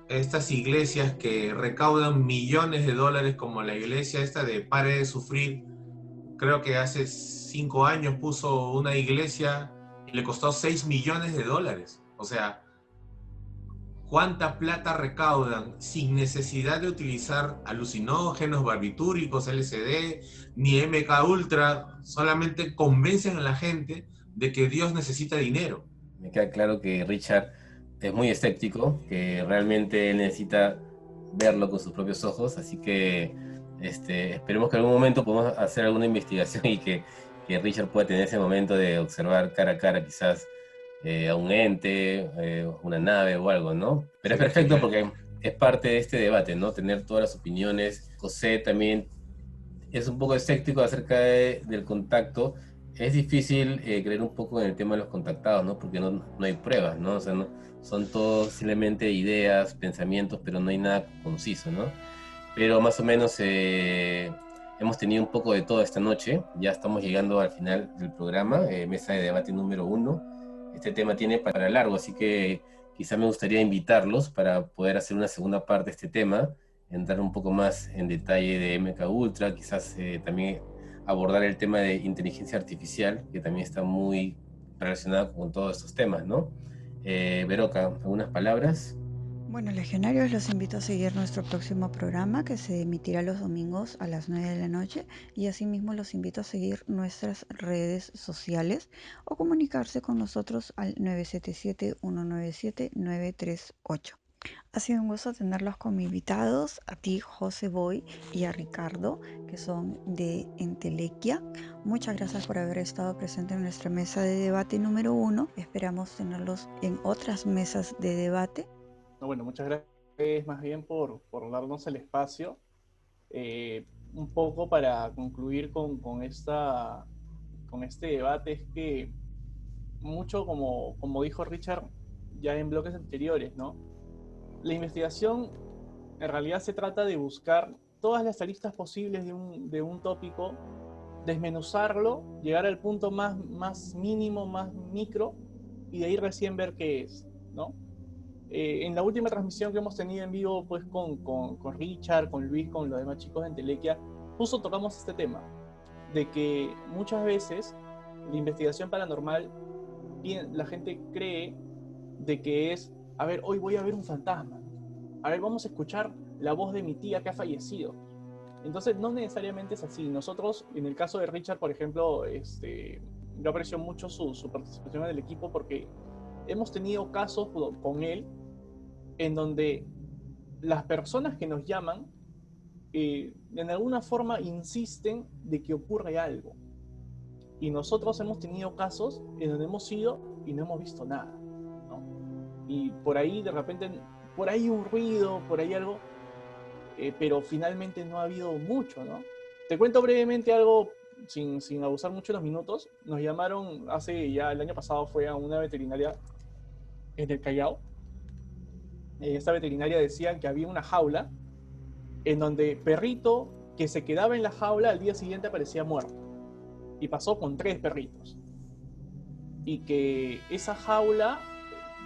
Estas iglesias que recaudan millones de dólares, como la iglesia esta de Pare de Sufrir, creo que hace 5 años puso una iglesia y le costó 6 millones de dólares. O sea, ¿cuánta plata recaudan sin necesidad de utilizar alucinógenos, barbitúricos, LSD, ni MK Ultra? Solamente convencen a la gente de que Dios necesita dinero. Me queda claro que Richard es muy escéptico, que realmente él necesita verlo con sus propios ojos, así que esperemos que en algún momento podamos hacer alguna investigación y que Richard pueda tener ese momento de observar cara a cara quizás a un ente, una nave o algo, ¿no? Pero es perfecto porque es parte de este debate, ¿no? Tener todas las opiniones. José también es un poco escéptico acerca del contacto. Es difícil creer un poco en el tema de los contactados, ¿no? Porque no hay pruebas, ¿no? O sea, son todos simplemente ideas, pensamientos, pero no hay nada conciso, ¿no? Pero más o menos hemos tenido un poco de todo esta noche. Ya estamos llegando al final del programa, mesa de debate número 1. Este tema tiene para largo, así que quizá me gustaría invitarlos para poder hacer una segunda parte de este tema, entrar un poco más en detalle de MK Ultra, quizás también abordar el tema de inteligencia artificial, que también está muy relacionado con todos estos temas, ¿no? Veroca, ¿algunas palabras? Bueno, legionarios, los invito a seguir nuestro próximo programa que se emitirá los domingos a las 9 de la noche y asimismo los invito a seguir nuestras redes sociales o comunicarse con nosotros al 977-197-938. Ha sido un gusto tenerlos como invitados, a ti José Boy y a Ricardo, que son de Entelequia. Muchas gracias por haber estado presente en nuestra mesa de debate número 1. Esperamos tenerlos en otras mesas de debate. Bueno, muchas gracias más bien por darnos el espacio. Un poco para concluir con este debate es que mucho, como dijo Richard ya en bloques anteriores, ¿no? La investigación en realidad se trata de buscar todas las aristas posibles de un tópico, desmenuzarlo, llegar al punto más mínimo, más micro, y de ahí recién ver qué es, ¿no? En la última transmisión que hemos tenido en vivo pues con Richard, con Luis, con los demás chicos de Entelequia, justo tocamos este tema, de que muchas veces la investigación paranormal, la gente cree de que es, a ver, hoy voy a ver un fantasma, a ver, vamos a escuchar la voz de mi tía que ha fallecido. Entonces no necesariamente es así. Nosotros, en el caso de Richard, por ejemplo, yo aprecio mucho su participación en el equipo porque hemos tenido casos con él en donde las personas que nos llaman en alguna forma insisten de que ocurre algo. Y nosotros hemos tenido casos en donde hemos sido y no hemos visto nada, ¿no? Y por ahí de repente, por ahí un ruido, por ahí algo, pero finalmente no ha habido mucho, ¿no? Te cuento brevemente algo, sin abusar mucho de los minutos. Nos llamaron el año pasado fue a una veterinaria en el Callao. Esta veterinaria decía que había una jaula en donde perrito que se quedaba en la jaula al día siguiente aparecía muerto. Y pasó con 3 perritos. Y que esa jaula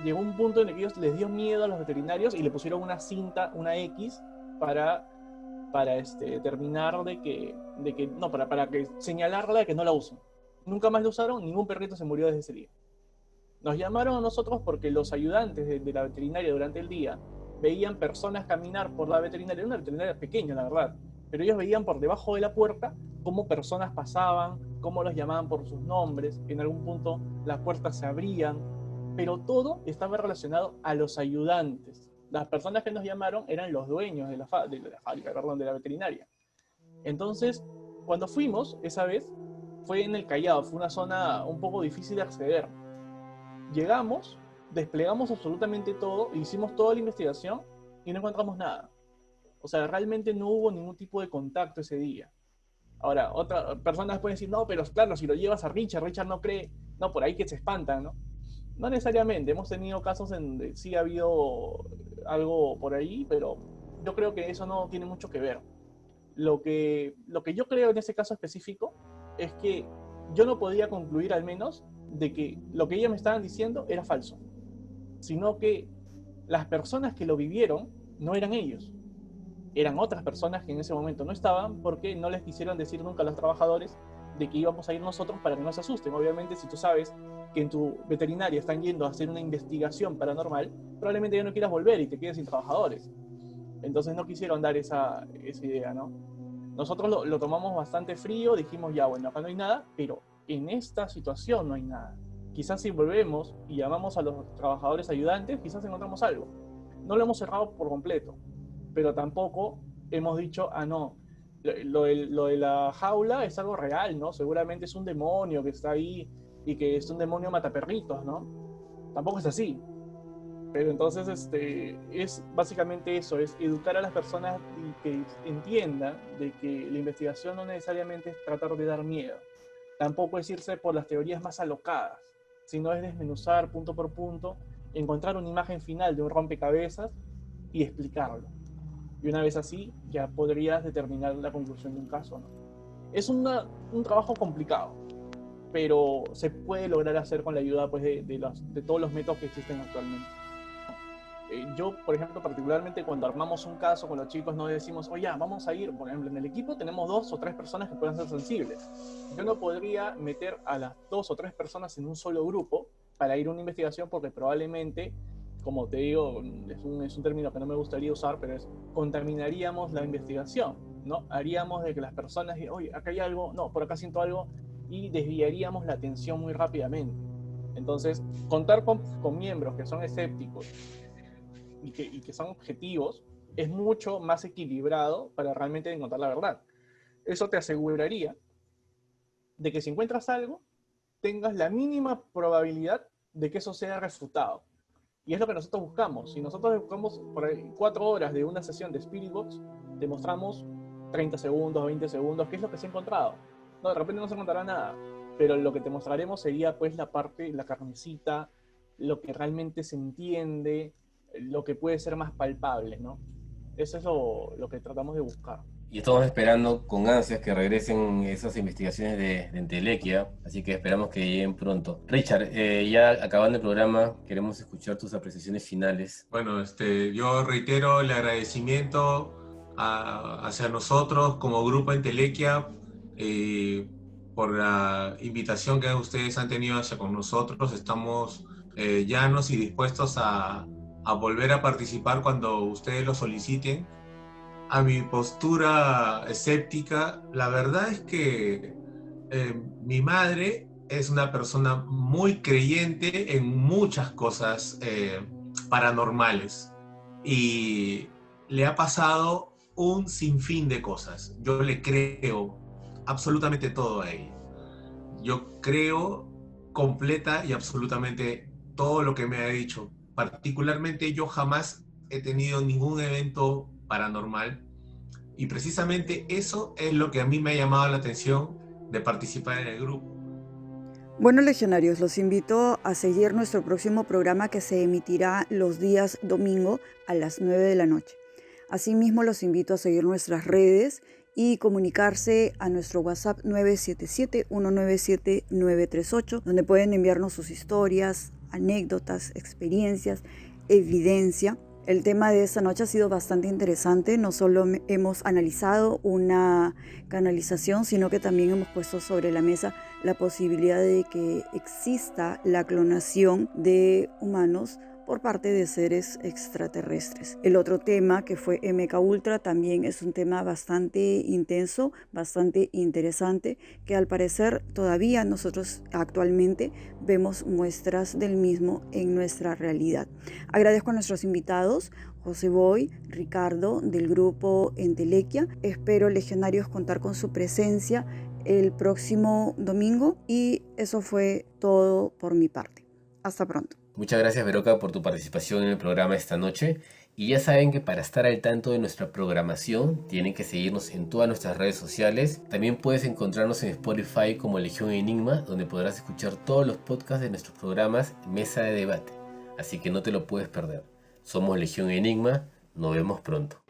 llegó a un punto en el que ellos les dio miedo a los veterinarios y le pusieron una cinta, una X, para determinar para que señalarla de que no la usen. Nunca más la usaron, ningún perrito se murió desde ese día. Nos llamaron a nosotros porque los ayudantes de la veterinaria durante el día veían personas caminar por la veterinaria, una veterinaria pequeña, la verdad, pero ellos veían por debajo de la puerta cómo personas pasaban, cómo los llamaban por sus nombres, en algún punto las puertas se abrían, pero todo estaba relacionado a los ayudantes. Las personas que nos llamaron eran los dueños de la fábrica, de la veterinaria. Entonces, cuando fuimos esa vez, fue en el Callao, fue una zona un poco difícil de acceder. Llegamos, desplegamos absolutamente todo, hicimos toda la investigación y no encontramos nada. O sea, realmente no hubo ningún tipo de contacto ese día. Ahora, otras personas pueden decir, no, pero claro, si lo llevas a Richard no cree, no, por ahí que se espantan, ¿no? No necesariamente, hemos tenido casos en donde sí ha habido algo por ahí, pero yo creo que eso no tiene mucho que ver. Lo que yo creo en ese caso específico es que yo no podía concluir al menos de que lo que ellos me estaban diciendo era falso, sino que las personas que lo vivieron no eran ellos, eran otras personas que en ese momento no estaban porque no les quisieron decir nunca a los trabajadores de que íbamos a ir nosotros para que no se asusten. Obviamente, si tú sabes que en tu veterinaria están yendo a hacer una investigación paranormal, probablemente ya no quieras volver y te quedes sin trabajadores. Entonces no quisieron dar esa idea, ¿no? Nosotros lo tomamos bastante frío, dijimos ya, bueno, acá no hay nada, pero en esta situación no hay nada. Quizás si volvemos y llamamos a los trabajadores ayudantes, quizás encontramos algo. No lo hemos cerrado por completo, pero tampoco hemos dicho, no, lo de la jaula es algo real, ¿no? Seguramente es un demonio que está ahí y que es un demonio mataperritos, ¿no? Tampoco es así. Pero entonces es básicamente eso, es educar a las personas y que entiendan de que la investigación no necesariamente es tratar de dar miedo. Tampoco es irse por las teorías más alocadas, sino es desmenuzar punto por punto, encontrar una imagen final de un rompecabezas y explicarlo. Y una vez así, ya podrías determinar la conclusión de un caso, ¿no? Es un trabajo complicado, pero se puede lograr hacer con la ayuda pues, de todos los métodos que existen actualmente. Yo, por ejemplo, particularmente cuando armamos un caso con los chicos, no decimos, oye, vamos a ir, por ejemplo, en el equipo tenemos 2 o 3 personas que puedan ser sensibles. Yo no podría meter a las 2 o 3 personas en un solo grupo para ir a una investigación porque probablemente, como te digo, es un término que no me gustaría usar, pero contaminaríamos la investigación, ¿no? Haríamos de que las personas digan, oye, acá hay algo, no, por acá siento algo, y desviaríamos la atención muy rápidamente. Entonces, contar con miembros que son escépticos y que son objetivos es mucho más equilibrado para realmente encontrar la verdad. Eso te aseguraría de que si encuentras algo, tengas la mínima probabilidad de que eso sea refutado. Y es lo que nosotros buscamos. Si nosotros buscamos por ahí 4 horas de una sesión de Spirit Box, te mostramos 30 segundos, 20 segundos, qué es lo que se ha encontrado. No, de repente no se encontrará nada, pero lo que te mostraremos sería pues la parte, la carnecita, lo que realmente se entiende, lo que puede ser más palpable, ¿no? Eso es lo que tratamos de buscar. Y estamos esperando con ansias que regresen esas investigaciones de entelequia, así que esperamos que lleguen pronto. Richard, ya acabando el programa, queremos escuchar tus apreciaciones finales. Bueno, yo reitero el agradecimiento hacia nosotros como Grupo Entelequia por la invitación que ustedes han tenido hacia con nosotros. Estamos llanos y dispuestos a volver a participar cuando ustedes lo soliciten. A mi postura escéptica, la verdad es que mi madre es una persona muy creyente en muchas cosas paranormales y le ha pasado un sinfín de cosas. Yo le creo absolutamente todo a ella. Yo creo completa y absolutamente todo lo que me ha dicho. Particularmente yo jamás he tenido ningún evento paranormal y precisamente eso es lo que a mí me ha llamado la atención de participar en el grupo. Bueno, legionarios, los invito a seguir nuestro próximo programa que se emitirá los días domingo a las 9 de la noche. Asimismo, los invito a seguir nuestras redes y comunicarse a nuestro WhatsApp 977-197-938, donde pueden enviarnos sus historias, anécdotas, experiencias, evidencia. El tema de esta noche ha sido bastante interesante. No solo hemos analizado una canalización, sino que también hemos puesto sobre la mesa la posibilidad de que exista la clonación de humanos por parte de seres extraterrestres. El otro tema, que fue MK Ultra, también es un tema bastante intenso, bastante interesante, que al parecer todavía nosotros actualmente vemos muestras del mismo en nuestra realidad. Agradezco a nuestros invitados, José Boy, Ricardo, del grupo Entelequia. Espero, legionarios, contar con su presencia el próximo domingo y eso fue todo por mi parte. Hasta pronto. Muchas gracias, Veroca, por tu participación en el programa esta noche. Y ya saben que para estar al tanto de nuestra programación tienen que seguirnos en todas nuestras redes sociales. También puedes encontrarnos en Spotify como Legión Enigma, donde podrás escuchar todos los podcasts de nuestros programas Mesa de Debate. Así que no te lo puedes perder. Somos Legión Enigma, nos vemos pronto.